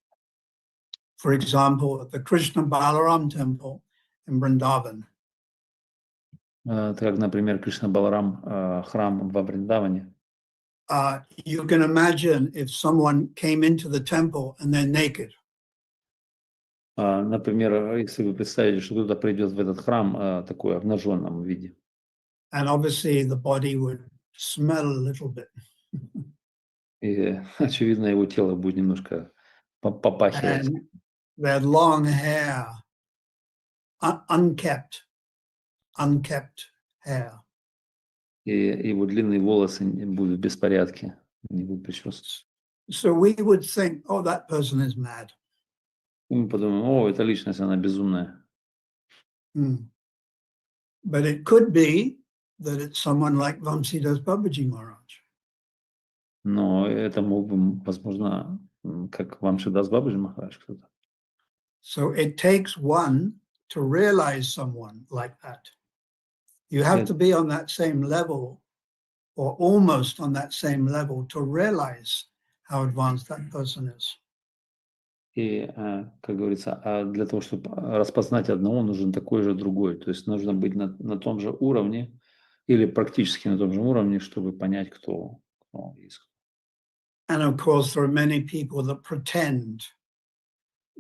For example, at the Krishna Balaram temple in Vrindavan, Так как, например, Кришна Баларам, храм во Вриндаване. you can imagine if someone came into the temple and they're naked. Например, если вы представите, что кто-то придет в этот храм такой обнаженном виде. And obviously the body would smell a little bit. И, очевидно, его тело будет немножко попахивать. And they had long hair, unkept hair. И его длинные волосы будут в беспорядке, не будут причесаны. So we would think, oh, that person is mad. И мы подумаем, о, эта личность, она безумная. But it could be that it's someone like Vamsi Das Babaji Maharaj. Но это мог бы, возможно, как Вамшидас Бабаджи Махарадж кто-то. So it takes one to realize someone like that. You have to be on that same level or almost on that same level to realize how advanced that person is. И, как говорится, для того, чтобы распознать одного, нужен такой же другой. То есть нужно быть на том же уровне или практически на том же уровне, чтобы понять, кто есть. And of course, there are many people that pretend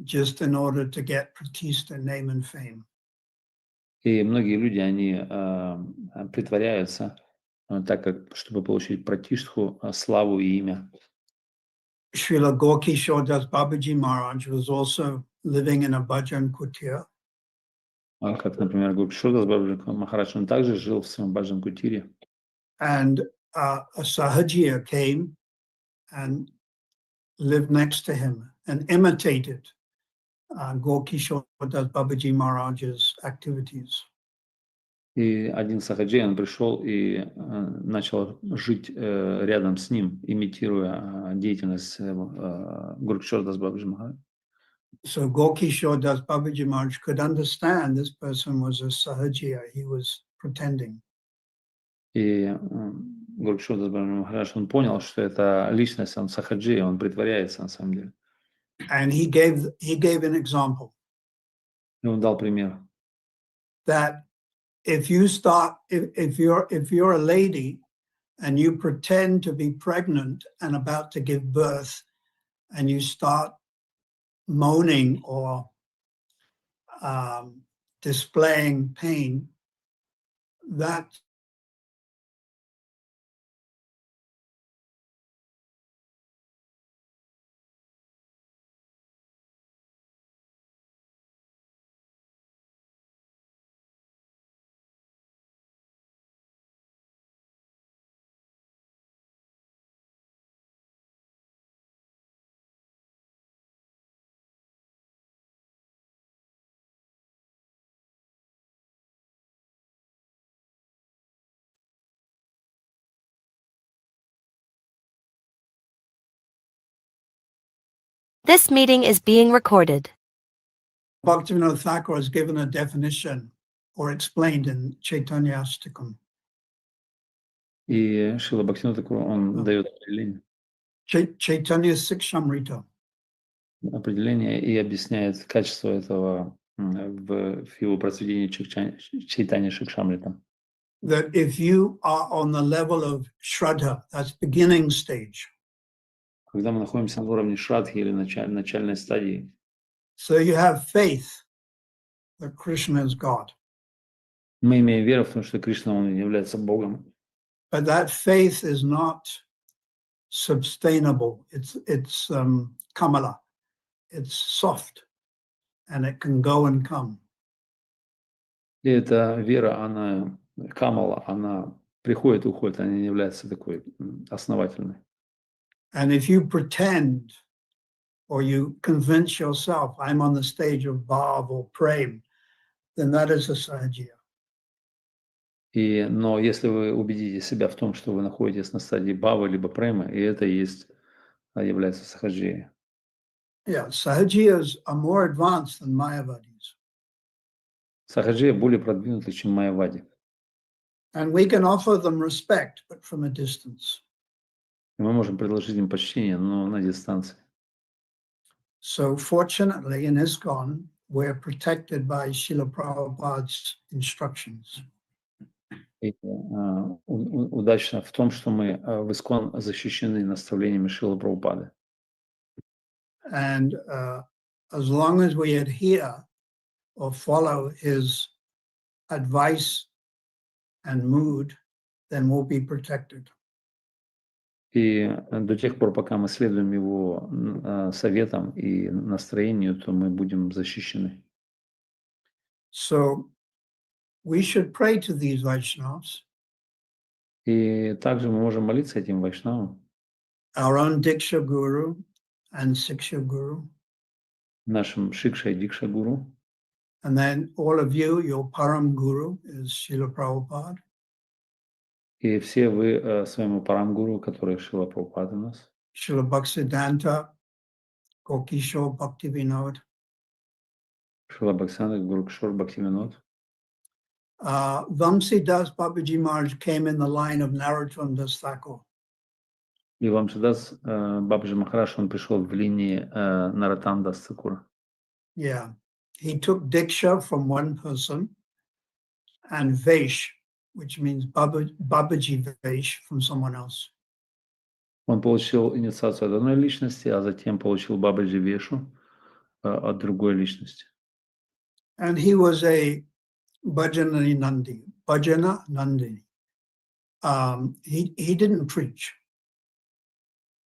just in order to get pratishtha, name and fame. И многие люди, они притворяются, так как, чтобы получить пратиштху, славу и имя. Srila Gorkishore Das Babaji Maharaj was also living in a bhajan kutir. Как, например, Горкишор Дас Бабаджи Махарадж, он также жил в своем баджан кутире. And a sahajiya came and lived next to him and imitated Gorkishore Das Babaji Maharaj's activities. И один сахаджи, он пришел и начал жить рядом с ним, имитируя деятельность Горкишор Дас Бабаджи Махарадж. So Gorkishore Das Babaji Maharaj could understand this person was a sahajiya. He was pretending. И Горкишор Дас Бабаджи Махарадж, он понял, что это личность, он сахаджи, он притворяется на самом деле. And he gave an example. И он дал пример. That if you're a lady and you pretend to be pregnant and about to give birth, and you start moaning or displaying pain, that This meeting is being recorded. Bhaktivinoda Thakur has given a definition or explained in Chaitanya Astakam. И Шрила Бхактивинода Тхакур, он дает определение. Chaitanya Sikshamrita. Определение и объясняет качество этого в его произведении Чайтанья Шикшамрита. That if you are on the level of Shraddha, that's beginning stage. Когда мы находимся на уровне Шрадхи или начальной стадии, so you have faith that Krishna is God. Мы имеем веру в том, что Кришна, он является Богом. But that faith is not sustainable. It's kamala. It's soft, and it can go and come. И эта вера, она камала, она приходит и уходит, она не является такой основательной. And if you pretend or you convince yourself, I'm on the stage of bhav or prem, then that is a sahajiya. Но если вы убедите себя в том, что вы находитесь на стадии бхавы либо премы, и это является сахаджией. Yeah, sahajiyas are more advanced than mayavadis. Сахаджия более продвинуты, чем майявади. And we can offer them respect, but from a distance. И мы можем предложить им почтение, но на дистанции. So fortunately, in ISKCON, we're protected by Srila Prabhupada's instructions. И, удачно в том, что мы в ИСККОН защищены наставлениями Шрилы Прабхупады. And as long as we adhere or follow his advice and mood, then we'll be protected. И до тех пор, пока мы следуем его советам и настроению, то мы будем защищены. So we should pray to these Vaishnavas, И также мы можем молиться этим вайшнавам, our own Diksha Guru and Siksha Guru. нашим Шикша и Дикша Гуру. And then all of you, your Param Guru is Srila Prabhupada. И все вы своему Парамгуру, который Шила Прабхупада у нас, Srila Bhaktisiddhanta, Gokishore Bhaktivinod. Шила Бхаксана, Гуру Кишор Бхактивинод. Vamsi Das Babaji Maharaj came in the line of Narottam Das Thakur. И Вамшидас Бабаджи Махараш, он пришел в линии Наратам Дас Цакура. Yeah. He took Diksha from one person and Vaish, which means Babaji Vaish, from someone else. Он получил инициацию от одной личности, а затем получил Бабаджи Вешу от другой личности. And he was a Bhajana Nandi. Bhajana Nandi. He didn't preach.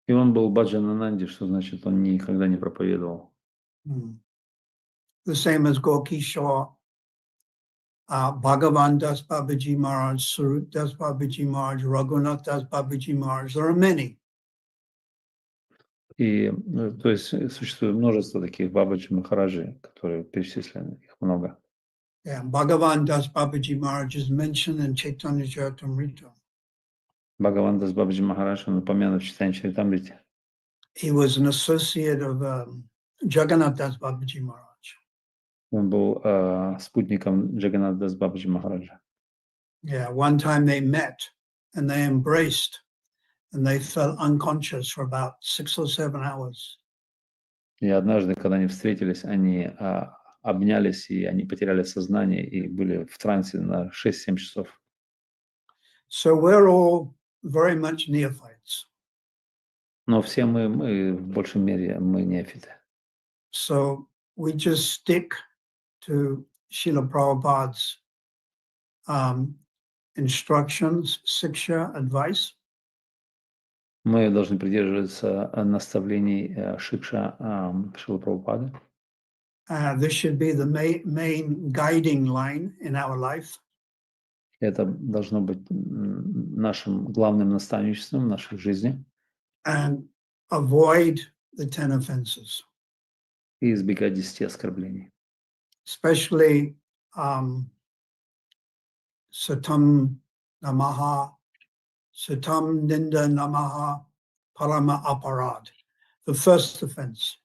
И он был Баджанананди, что значит, он никогда не проповедовал. The same as Gokishore, Bhagavan Das Babaji Maharaj, Swarup Das Babaji Maharaj, Raghunath Das Babaji Maharaj. There are many. И, то есть, существует множество таких Бабаджи Махараджи, которые перечислены, их много. Yeah, Bhagavan Das Babaji Maharaj is mentioned in Chaitanya Charitamrita. Бхагаван Дас Бабаджи Махарадж, он упомянут в Читании Чаритамрите. He was an associate of Jagannath Das Babaji Maharaj. Он был спутником Джаганнат Дас Бабаджи Махараджа. Yeah, one time they met and they embraced and they fell unconscious for about 6 or 7 hours. И однажды, когда они встретились, они обнялись, и они потеряли сознание и были в трансе на 6-7 часов. So we're all very much neophytes. Но все мы в большей мере, мы неофиты. So we just stick to Srila Prabhupada's instructions, siksha, advice. Мы должны придерживаться наставлений Шикша Шрилы Прабхупады. This should be the main guiding line in our life. Это должно быть нашим главным наставничеством в нашей жизни. And avoid the 10 offenses. И избегать 10 оскорблений. Especially Satam Namaha, Satam Ninda Namaha, Parama Aparad. The first offense.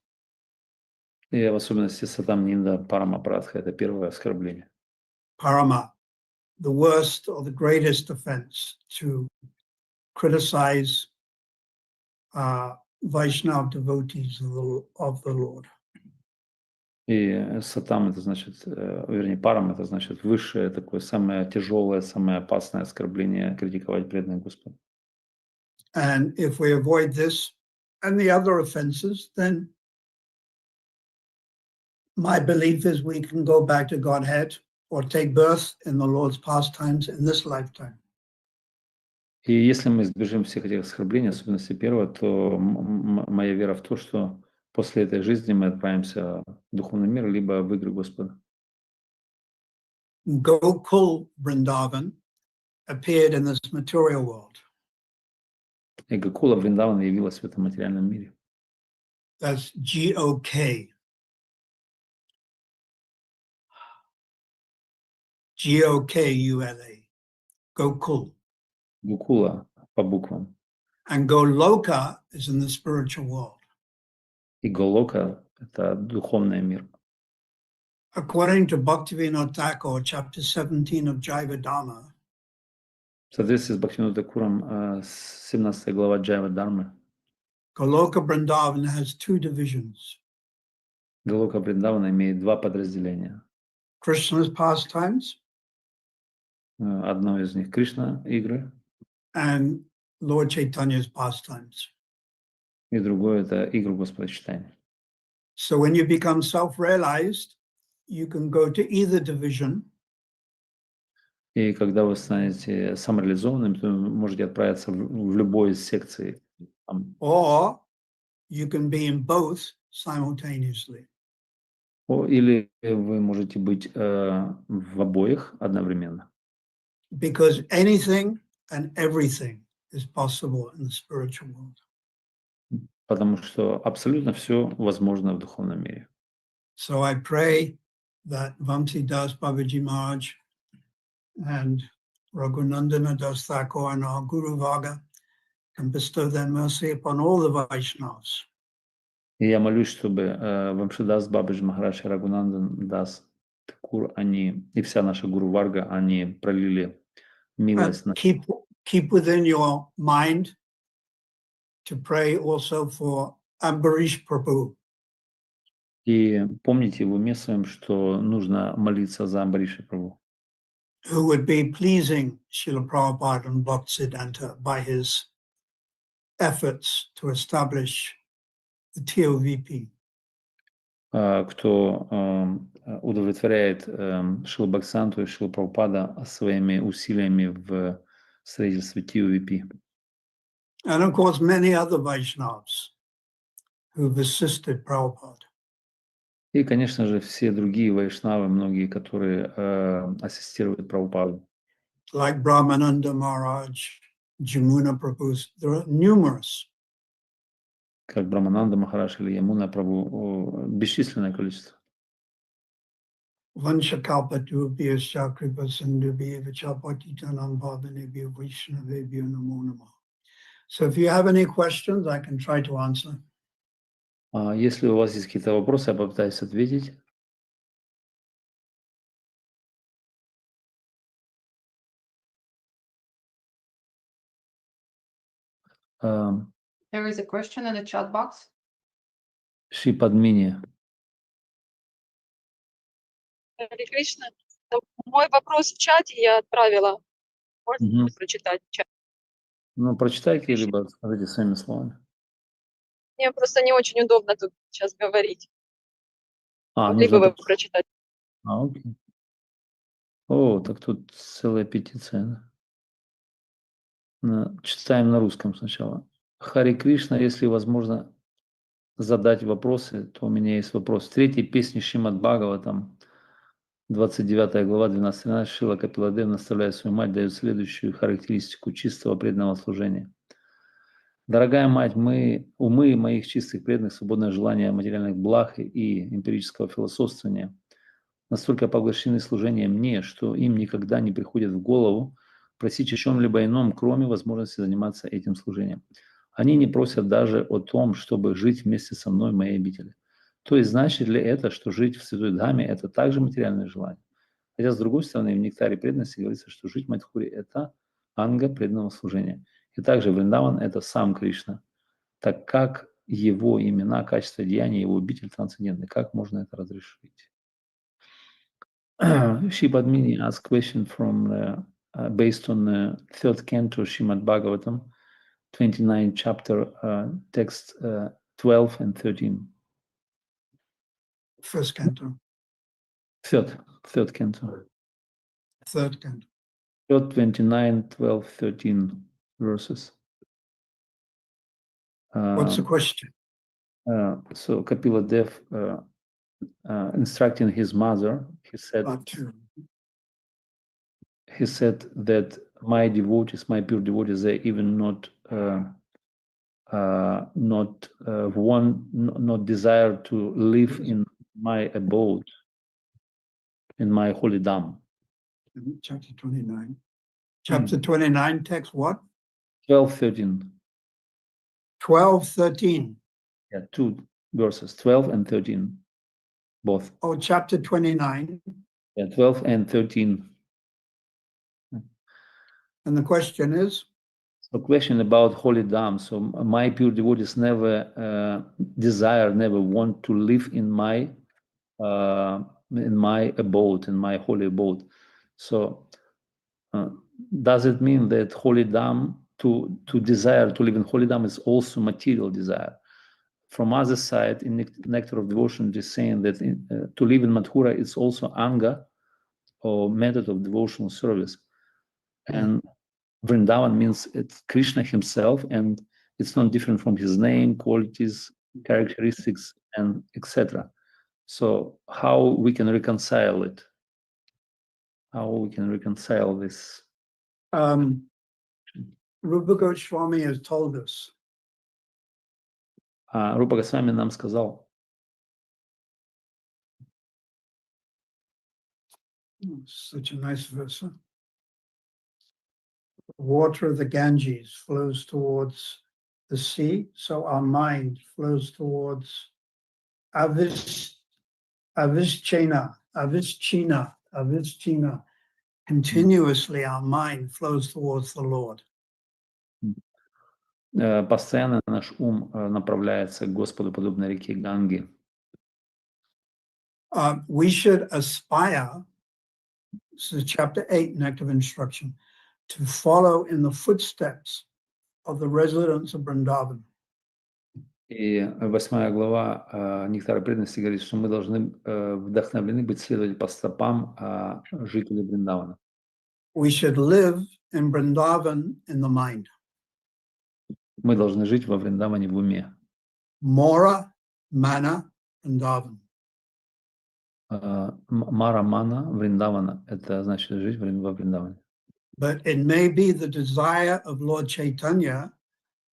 И в особенности Сатам Нинда Парамапрадха — это первое оскорбление. Parama, the worst or the greatest offense, to criticize Vaishnava devotees of the Lord. И Сатам — это значит, вернее, Парам — это значит высшее, такое самое тяжелое, самое опасное оскорбление — критиковать преданных Господа. And if we avoid this and the other offenses, then my belief is we can go back to Godhead or take birth in the Lord's pastimes in this lifetime. И если мы избежим всех этих оскорблений, особенности первого, то моя вера в то, что после этой жизни мы отправимся в духовный мир, либо в игры Господа. Gokul Vrindavan appeared in this material world. И Гокула Вриндавана явилась в этом материальном мире. That's G-O-K. G-O-K-U-L-A. Gokul. Гокула по буквам. And Goloka is in the spiritual world. И Голока — это духовный мир. According to Bhaktivinoda Thakur, chapter 17 of Jaiva Dhamma, В соответствии с Бхактивинода Тхакуром, 17 глава Джайва Дharma, Goloka Vrindavan has 2 divisions. Голока Вриндавана имеет 2 подразделения. Krishna's pastimes Одно из них — Кришна игры, and Lord Chaitanya's pastimes. и другое — это игры Господа Читания. So when you become self-realized, you can go to either division. И когда вы станете самореализованным, то вы можете отправиться в любой из секций Or you can be in both simultaneously. Или вы можете быть в обоих одновременно. Because anything and everything is possible in the spiritual world. Потому что абсолютно все возможно в духовном мире. So I pray that Vamsi Das Babaji Maharaj and Raghunandana Das Thakur and our Guru Varga can bestow their mercy upon all the Vaishnavas. И я молюсь, чтобы Вамшидас Бабаджи Махарадж и Рагунандан Дас Такур, они и вся наша Гуру Варга, они пролили милость на... Keep within your mind to pray also for Ambarish Prabhu. И помните в уме своем, что нужно молиться за Амбариша Прабху, who would be pleasing Srila Prabhupada and Bhaktisiddhanta by his efforts to establish the TOVP. кто удовлетворяет Шрила Бхактисиддханту и Шрила Прабхупада своими усилиями в строительстве TOVP. And of course, many other Vaishnavas who've assisted Prabhupada. И, конечно же, все другие вайшнавы, многие, которые ассистируют Прабхупаду. Like Brahmananda Maharaj, Jamuna Prabhu, there are numerous. Как Брамананда Махарадж или Ямуна Прабху, бесчисленное количество. Vanchakalpatubhya Shakripa Sindhubhya Vichapatitanam Bhavanebhya Vaishnavebhya Namo Namah. So if you have any questions, I can try to answer. Если у вас есть какие-то вопросы, я попытаюсь ответить. There is a question in the chat box. Шри Падмини. Харе Кришна. Мой вопрос в чате я отправила. Можно прочитать в чате? Ну, прочитайте, либо скажите своими словами. Мне просто не очень удобно тут сейчас говорить. Нужно Либо вы прочитать. окей. О, так тут целая петиция. Читаем на русском сначала. Харе Кришна, если возможно задать вопросы, то у меня есть вопрос. В третьей песне Шримад Бхагаватам, 29 глава, 12-13, Шрила Капиладев, наставляя свою мать, дает следующую характеристику чистого преданного служения. Дорогая мать, умы моих чистых преданных, свободное желание материальных благ и эмпирического философствования настолько поглощены служением мне, что им никогда не приходит в голову просить о чем-либо ином, кроме возможности заниматься этим служением. Они не просят даже о том, чтобы жить вместе со мной в моей обители. То есть значит ли это, что жить в Святой Дхаме – это также материальное желание? Хотя, с другой стороны, в нектаре преданности говорится, что жить в Мадхуре – это анга преданного служения. И также Вриндаван – это сам Кришна, так как его имена, качества деяния, его обитель трансцендентны. Как можно это разрешить? Shipad asked a question from based on the third canto Srimad Bhagavatam, 29 chapter, text 12 and 13. First canto. Third canto. Third canto. 29, 12, 13 verses. What's the question? So Kapila Dev instructing his mother, he said that my devotees, my pure devotees, they even not desire to live in my abode, in my holy dham. Chapter 29. Chapter 29, text what? 12, 13. 12, 13. Yeah, two verses, 12 and 13, both. Oh, chapter 29. Yeah, 12 and 13. And the question is? A question about holy dham. So my pure devotees never never want to live in my abode, in my holy abode. So does it mean that holy dham, to desire to live in holy dham, is also material desire? From other side, in Nectar of Devotion, it is saying that to live in Madhura is also anga, or method of devotional service. And Vrindavan means it's Krishna himself, and it's not different from his name, qualities, characteristics, and etc. So how we can reconcile it? How we can reconcile this? Rupa Goswami has told us Рупа Госвами нам сказал, such a nice verse. Huh? Water of the Ganges flows towards the sea, so our mind flows towards Avischina. Continuously, our mind flows towards the Lord. постоянно наш ум направляется к Господу, подобно реке Ганги. We should aspire, this is chapter 8 in Active Instruction, to follow in the footsteps of the residents of Vrindavan. И 8 глава Нектара преданности говорит, что мы должны вдохновлены быть следовать по стопам жителей Вриндавана. We should live in Vrindavan in the mind. Мы должны жить во Вриндаване в уме. Mora, Mana, Vrindavan. Мара Мана Вриндавана — это значит жить во Вриндаване. But it may be the desire of Lord Chaitanya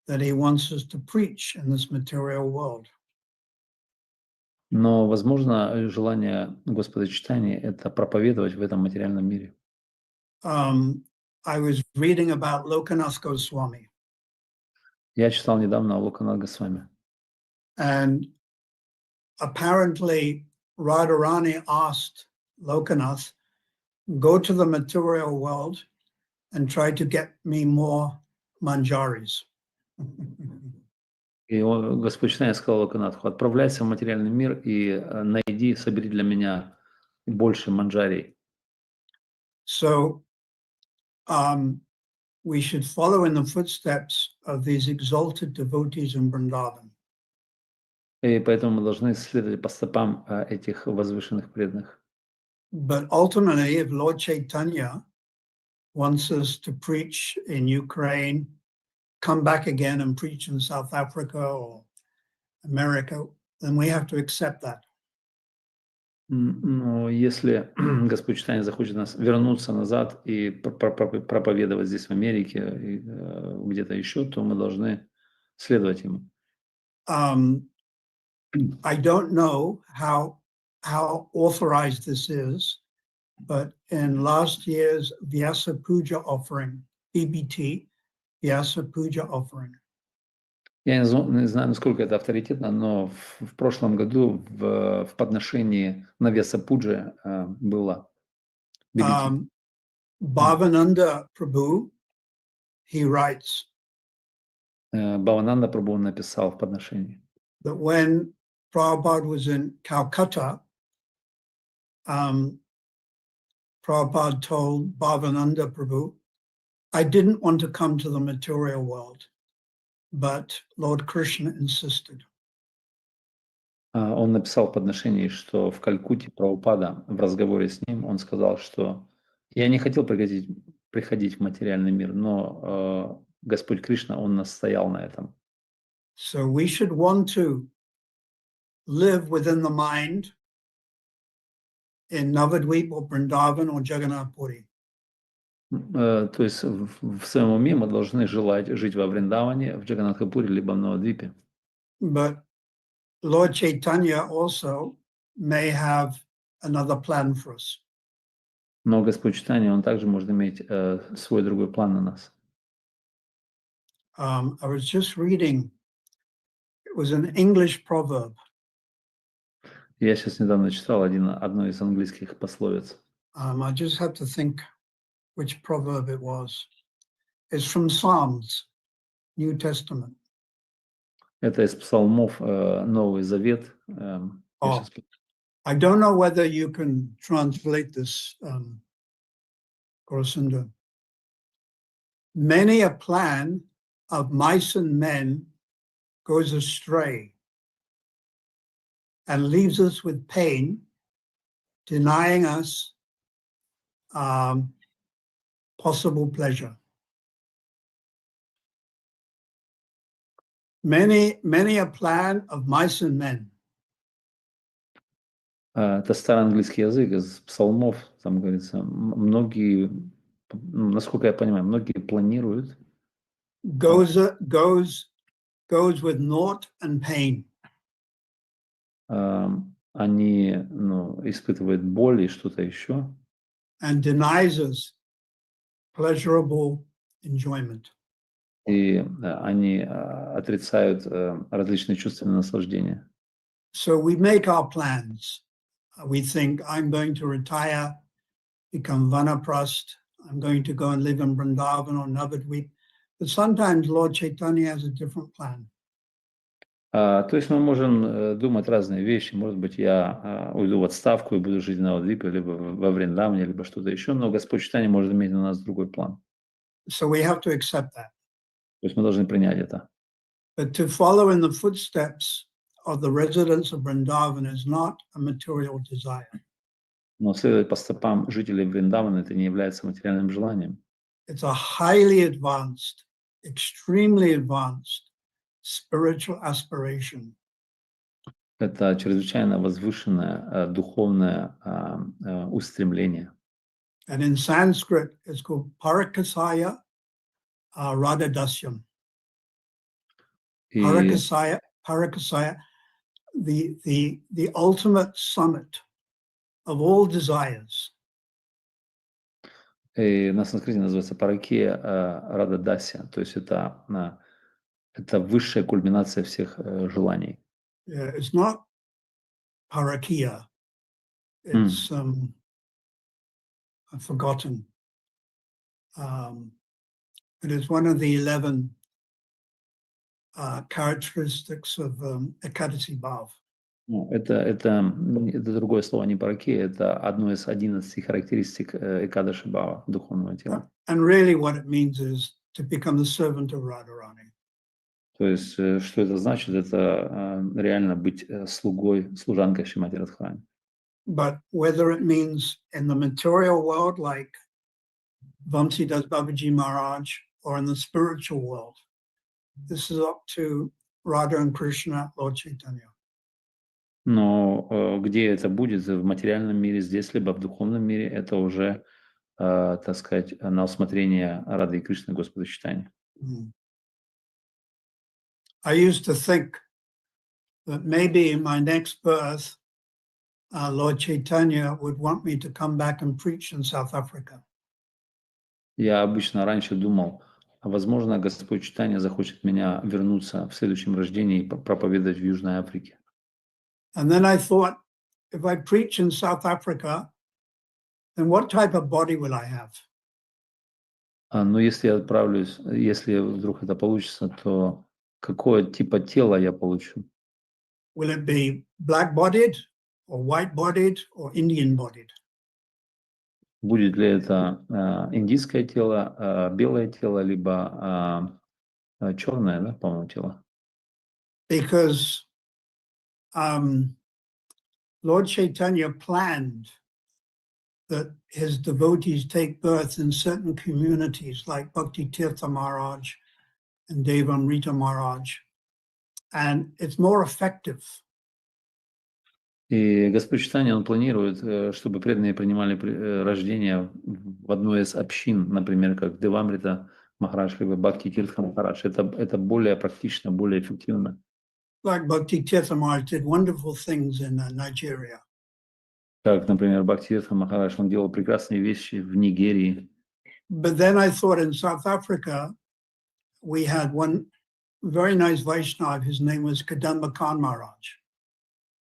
that he wants us to preach in this material world. Но, возможно, желание Господа Чайтаньи — это проповедовать в этом материальном мире. I was reading about Lokanath Goswami. Я читал недавно о Локанат Госвами. And apparently Radharani asked Lokanath, go to the material world and try to get me more manjaris. И Господь Чайтанья сказал Локанатху: отправляйся в материальный мир и собери для меня больше манджарий. So we should follow in the footsteps of these exalted devotees in Vrindavan. И поэтому мы должны следовать по стопам этих возвышенных преданных. But ultimately, if Lord Chaitanya wants us to preach in Ukraine, come back again and preach in South Africa or America, then we have to accept that. Но если Господь Чайтанья захочет нас вернуться назад и проповедовать здесь в Америке и где-то еще, то мы должны следовать ему. I don't know how authorized this is, but in last year's Vyasa Puja offering, BBT, Vyasa Puja offering. Я не знаю, насколько это авторитетно, но в прошлом году в подношении на Веса Пуджи было BBT. Bhavananda Prabhu, he writes Бхавананда Прабху написал в подношении, that when Prabhupada was in Calcutta, Prabhupada told Bhavananda Prabhu, I didn't want to come to the material world, but Lord Krishna insisted. Он написал в подношении, что в Калькутте Прабхупада в разговоре с ним, он сказал, что я не хотел приходить в материальный мир, но Господь Кришна, он настоял на этом. So we should want to live within the mind in Navadvip or Vrindavan or Jagannath Puri. То есть в своем уме мы должны желать жить во Вриндаване, в Джаганнатхапуре, либо в Навадвипе. But Lord Chaitanya also may have another plan for us. Но Господь Чайтанья, он также может иметь свой другой план на нас. I was just reading, it was an English proverb. Я сейчас недавно читал одну из английских пословиц. I just have to think which proverb it was. It's from Psalms, New Testament. Это из псалмов Новый Завет. I don't know whether you can translate this, Gorasunda. Many a plan of mice and men goes astray and leaves us with pain, denying us possible pleasure. many a plan of mice and men. Это старый английский язык из псалмов, там говорится, многие, насколько я понимаю, многие планируют, Goes with naught and pain. они испытывают боль и что-то еще. And denies us pleasurable enjoyment. И они отрицают различные чувственные наслаждения. So we make our plans. We think, I'm going to retire, become Vanaprast, I'm going to go and live in Vrindavan or Navadvip. But sometimes Lord Chaitanya has a different plan. То есть мы можем думать разные вещи. Может быть, я уйду в отставку и буду жить на Навадвипе, либо во Вриндаване, либо что-то еще, но Господь Читания может иметь у нас другой план. So we have to accept that. То есть мы должны принять это. But to follow in the footsteps of the residents of Vrindavan is not a material desire. Но следовать по стопам жителей Вриндавана это не является материальным желанием. It's a highly advanced, extremely advanced spiritual aspiration. Это чрезвычайно возвышенное духовное устремление. And in Sanskrit, it's called Parakasaya Radhadasyam. И Parakasaya, the ultimate summit of all desires. на санскрите называется паракия рададася, то есть это высшая кульминация всех желаний. Yeah, it's not Parakia. It's I've forgotten. It is one of the 11 characteristics of Ekadasi Bhav. Это другое слово, не паракия, это одно из 11 характеристик Экадаши Бхава, духовного тела. And really what it means is to become the servant of Radharani. То есть, что это значит? Это реально быть служанкой Шримати Радхарани. But whether it means in the material world, like Vamsi Das Babaji Maharaj, or in the spiritual world, this is up to Radha and Krishna, Lord Chaitanya. Но где это будет, в материальном мире здесь, либо в духовном мире, это уже, так сказать, на усмотрение Рады и Кришны, Господа Чайтаньи. I used to think that maybe in my next birth, Lord Chaitanya would want me to come back and preach in South Africa. Я обычно раньше думал, возможно, Господь Чайтанья захочет меня вернуться в следующем рождении и проповедовать в Южной Африке. And then I thought, if I preach in South Africa, then what type of body will I have? Но если я отправлюсь, если вдруг это получится, то какое типа тела я получу? Will it be black-bodied or white-bodied or Indian-bodied? Будет ли это индийское тело, белое тело, либо черное, да, по-моему, тело? Because Lord Chaitanya planned that his devotees take birth in certain communities like Bhakti Tirtha Maharaj and Devamrita Maharaj, and it's more effective. И Господь Чайтанья, он планирует, чтобы преданные принимали рождение в одной из общин, например, как Девамрита Махарадж, либо Бхакти Тиртха Махарадж. Это более практично, более эффективно. Like Bhakti Tirtha Maharaj did wonderful things in Nigeria. Как, например, Бхакти Тиртха Махарадж, он делал прекрасные вещи в Нигерии. But then I thought in South Africa, we had one very nice Vaishnava, his name was Kadamba Khan Maharaj.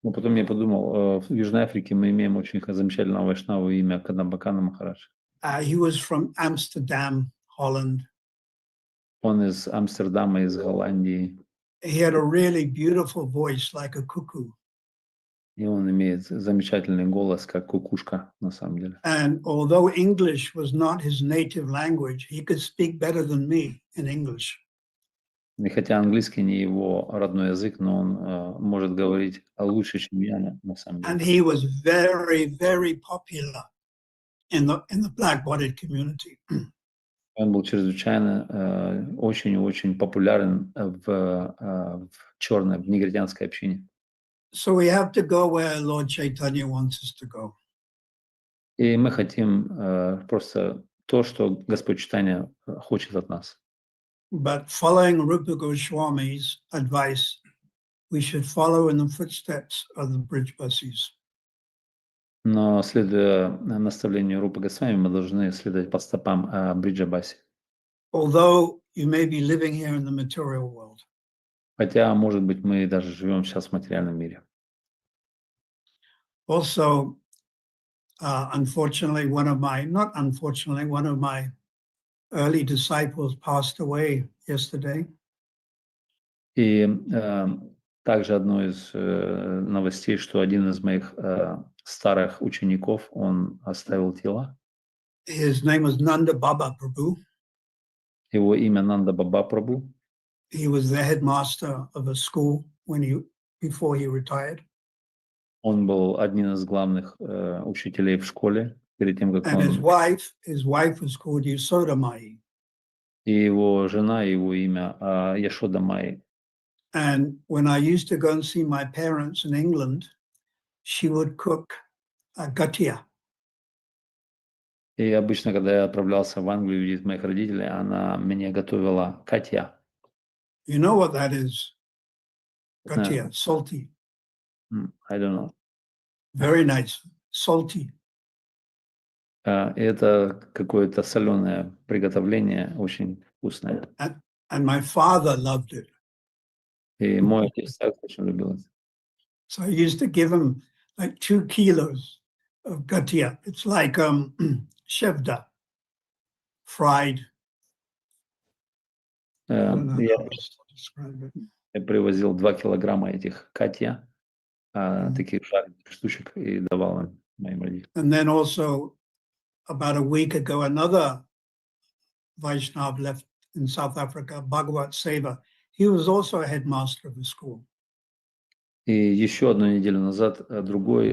Но потом я подумал, в Южной Африке мы имеем очень замечательного вайшнаву имя Кадамбакана Махарадж. He was from Amsterdam, Holland. Он из Амстердама, из Голландии. He had a really beautiful voice, like a cuckoo. И он имеет замечательный голос, как кукушка, на самом деле. And although English was not his native language, he could speak better than me in English. И хотя английский не его родной язык, но он может говорить лучше, чем я, на самом деле. And he was very, very popular in the black-bodied community. Он был чрезвычайно очень популярен в черной, в негритянской общине. So we have to go where Lord Chaitanya wants us to go. И мы хотим просто то, что Господь Чайтанья хочет от нас. But following Rupa Goswami's advice, we should follow in the footsteps of the Brijbasis. Но следуя наставлению Рупы Госвами, мы должны следовать по стопам Бриджабаси. Although you may be living here in the material world. Хотя, может быть, мы даже живем сейчас в материальном мире. Also, unfortunately, one of my early disciples passed away yesterday. И также одно из новостей, что один из моих старых учеников, он оставил тело. His name was Nanda Baba Prabhu. Его имя Нанда Баба Прабhu. He was the headmaster of a school before he retired. Он был одним из главных учителей в школе перед тем, как And он... his wife was called Yasoda Mai. И его жена, его имя Яшода Майи. And when I used to go and see my parents in England, she would cook gatia. И обычно, когда я отправлялся в Англию видеть моих родителей, она мне готовила катья. You know what that is? Gatia, salty. I don't know. Very nice, salty. Это какое-то соленое приготовление, очень вкусное. And my father loved it. И мой отец также очень любил это. So I used to give him like 2 kilos of gatia. It's like shevda, fried. I don't know how else to describe it. Я привозил 2 килограмма этих катья, таких жареных штучек, и давал им моим родителям. And then also about a week ago, another Vaishnav left in South Africa, Bhagavat Seva. He was also a headmaster of the school. И еще одну неделю назад другой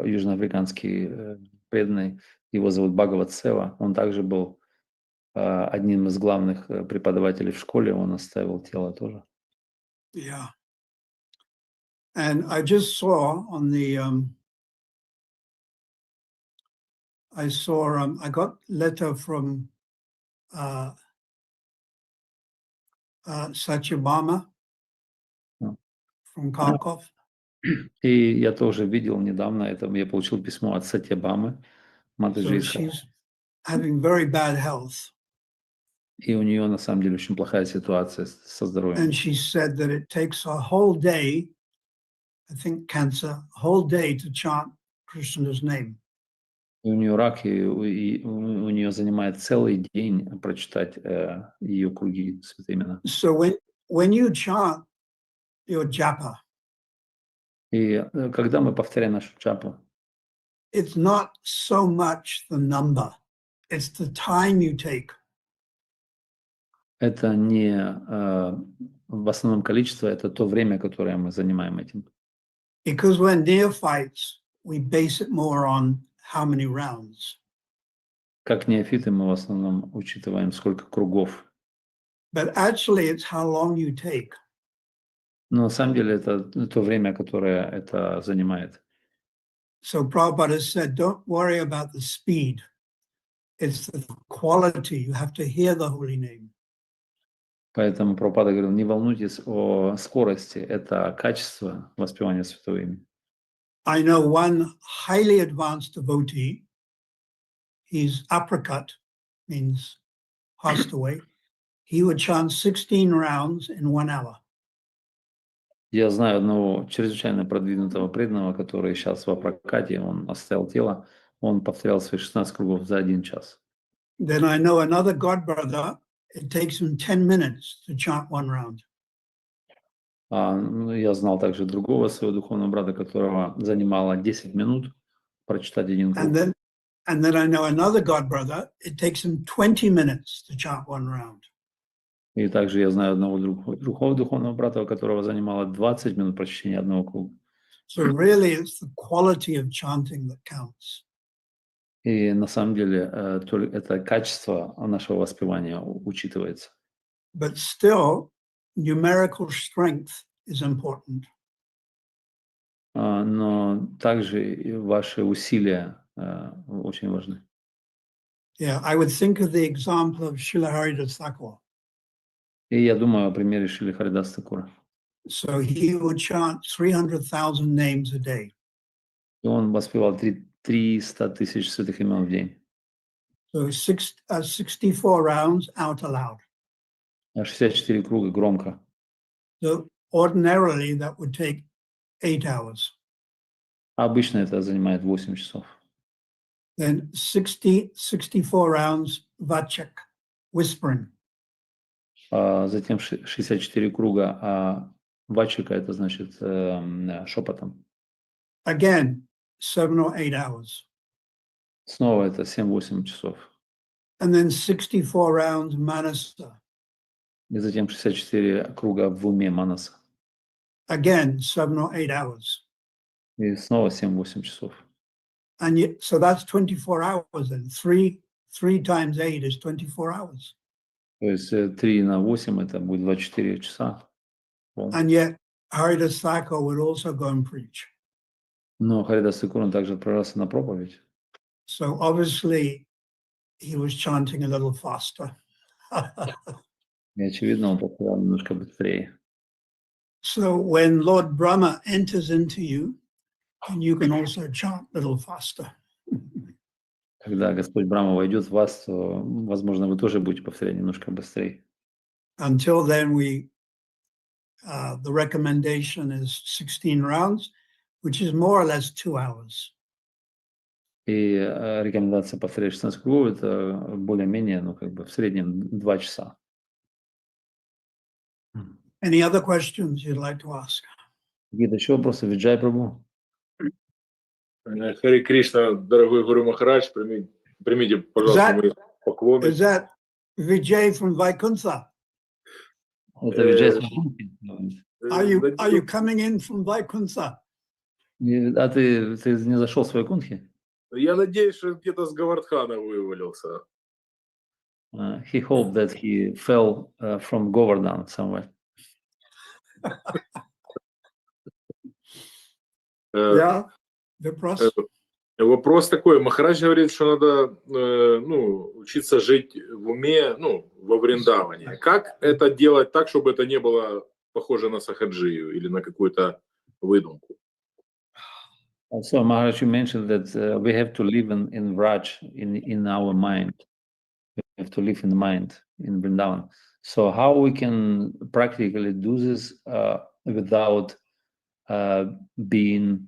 южноафриканский преданный, его зовут Бхагават Сева, он также был одним из главных преподавателей в школе, он оставил тело тоже. Yeah. And I just saw on the, I got letter from Satyabhama from Kharkov. И я тоже видел недавно, это я получил письмо от Сатьябамы, So she's having very bad health. И у нее на самом деле очень плохая ситуация со здоровьем. And she said that it takes a whole day, I think cancer, a whole day to chant Krishna's name. И у нее рак, и у нее занимает целый день прочитать ее круги святые имена. So when you chant your japa, И когда мы повторяем нашу джапу, it's not so much the number, it's the time you take. это не в основном количество, это то время, которое мы занимаем этим. Because when neophytes, we base it more on how many rounds. Как неофиты мы в основном учитываем, сколько кругов. But actually it's how long you take. Но на самом деле это то время, которое это занимает. So Prabhupada said, don't worry about the speed. It's the quality. You have to hear the holy name. Поэтому Прабхупада говорил, не волнуйтесь о скорости, это качество воспевания святого имени. I know one highly advanced devotee, he's apricot, means passed away. He would chant 16 rounds in 1 hour. Я знаю одного чрезвычайно продвинутого преданного, который сейчас в прокате, он оставил тело, он повторял свои 16 кругов за 1 час. Then I know another god brother, it takes him 10 minutes to chant 1 round. Я знал также другого своего духовного брата, которого занимало 10 минут прочитать 1 круг. And then I know another god brother, it takes him 20 minutes to chant 1 round. И также я знаю одного другого духовного брата, которого занимало 20 минут прочтения 1 круга. So really it's the quality of chanting that counts. И на самом деле это качество нашего воспевания учитывается. But still, numerical strength is important. Но также и ваши усилия очень важны. Yeah, I would think of the example of Srila Haridas Thakur. И я думаю о примере Шрили Харидас Такура. So he would chant 300,000 names a day. И он воспевал 300 тысяч святых имен в день. So 64 rounds out aloud. 64 круга громко. So ordinarily that would take 8 hours. А обычно это занимает 8 часов. Then 64 rounds vachak, whispering. Затем 64 круга, а вачика это значит шепотом. Again, 7 or 8 hours. Снова это 7-8 часов. And then 64 rounds manasa. И затем 64 круга в уме манаса. Again, 7 or 8 hours. И снова 7-8 часов. And yet, so that's 24 hours then. 3 times 8 is 24 hours. То есть 3 на 8 это будет 24 часа. And yet, Haridas Thakur would also go and preach. Но Харидас Такур он также отправлялся на проповедь. So obviously, he was chanting a little faster. И очевидно, он повторял немножко быстрее. So when Lord Brahma enters into you, and you can also chant a little faster. Когда Господь Брахма войдет в вас, то, возможно, вы тоже будете повторять немножко быстрее. Until then, the recommendation is 16 rounds, which is more or less 2 hours. И рекомендация повторять 16 кругов – это более-менее, ну, как бы в среднем 2 часа. Any other questions you'd like to ask? Какие-то еще вопросы? Виджай Прабху? Хари Кришна, дорогой Гуру Махарадж, примите, пожалуйста, мои поклоны. Is that Vijay from Vaikuntha? Это Виджай Are you coming in from Vaikuntha? А ты не зашел в свою кунхи? Я надеюсь, что где-то с Говардхана вывалился. He hoped that he fell from Govardhan somewhere. Yeah, вопрос. Вопрос такой. Махарадж говорит, что надо учиться жить в уме, во Вриндаване. Как это делать так, чтобы это не было похоже на сахаджию или на какую-то выдумку? So Maharaj, you mentioned that we have to live in Vraj, in our mind. We have to live in the mind in Vrindavan. So how we can practically do this without being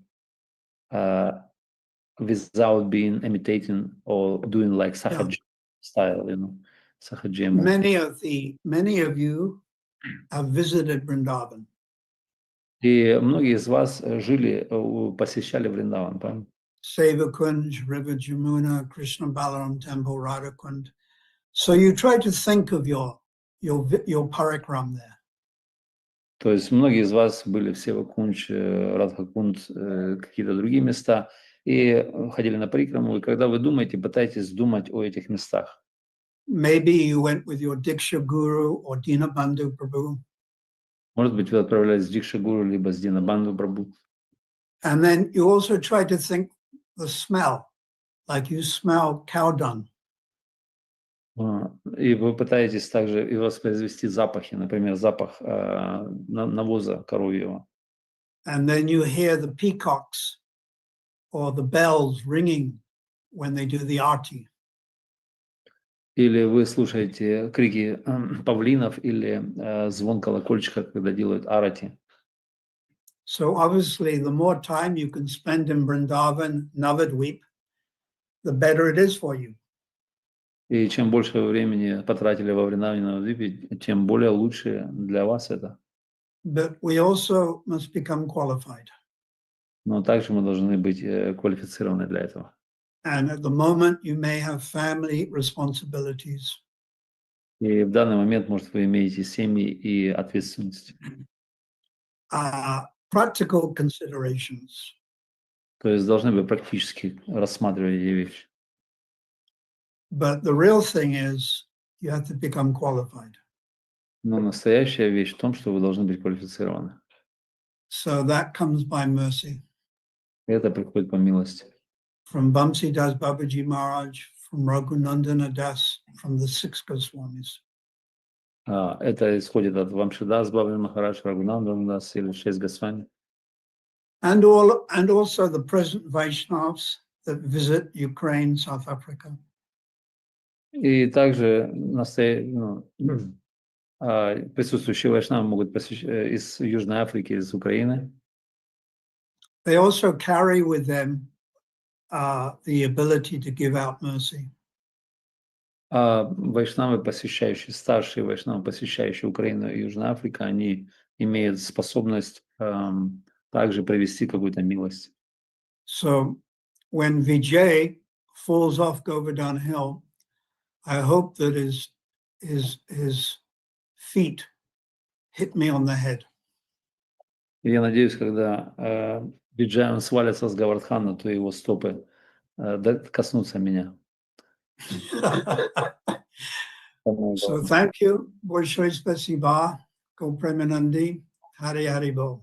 imitating or doing like Sahaj style, Sahaj. Many of you have visited Vrindavan. И многие из вас посещали Вриндаван, правильно? Sevakunj, River Jamuna, Krishna Balaram Temple, Radhakund. So you try to think of your parikram there. То есть многие из вас были в Севакунч, Радхакунд, какие-то другие места, и ходили на парикраму, и когда вы думаете, пытайтесь думать о этих местах. Maybe you went with your Diksha Guru or Dinabandhu Prabhu. Может быть, вы отправлялись с Дикша Гуру, либо с Динабанду Прабху. And then you also try to think the smell, like you smell cow dung. И вы пытаетесь также и воспроизвести запахи, например, запах навоза коровьего. And then you hear the peacocks or the bells ringing when they do the arti. Или вы слушаете крики павлинов или звон колокольчика, когда делают арати. So obviously, the more time you can spend in Vrindavan, Navadvip, the better it is for you. И чем больше времени потратили во Вриндаване, тем более лучше для вас это. But we also must become qualified. Но также мы должны быть квалифицированы для этого. And at the moment, you may have family responsibilities. И в данный момент, может, вы имеете семьи и ответственность. Practical considerations. То есть должны вы практически рассматривать эти вещи. But the real thing is you have to become qualified. Но настоящая вещь в том, что вы должны быть квалифицированы. So that comes by mercy. И это приходит по милости. From Bamsi Das Babaji Maharaj, from Raghunandana Das, from the 6 Goswamis. Это исходит от Вамшидас Бабаджи Махарадж, Рагунандан Дас или 6 Госвами. And also the present Vaishnavas that visit Ukraine, South Africa. И также присутствующие вайшнавы могут посещать из Южной Африки, из Украины. They also carry with them the ability to give out mercy. Вайшнавы, старшие вайшнавы, посещающие Украину и Южную Африку, они имеют способность также привести какую-то милость. So when Vijay falls off Govardhan Hill, I hope that his feet hit me on the head. И я надеюсь, когда Виджай свалится с Гавардхана, то его стопы коснутся меня. So thank you. Большое спасибо. Go Premanandi. Hari Hari Bo.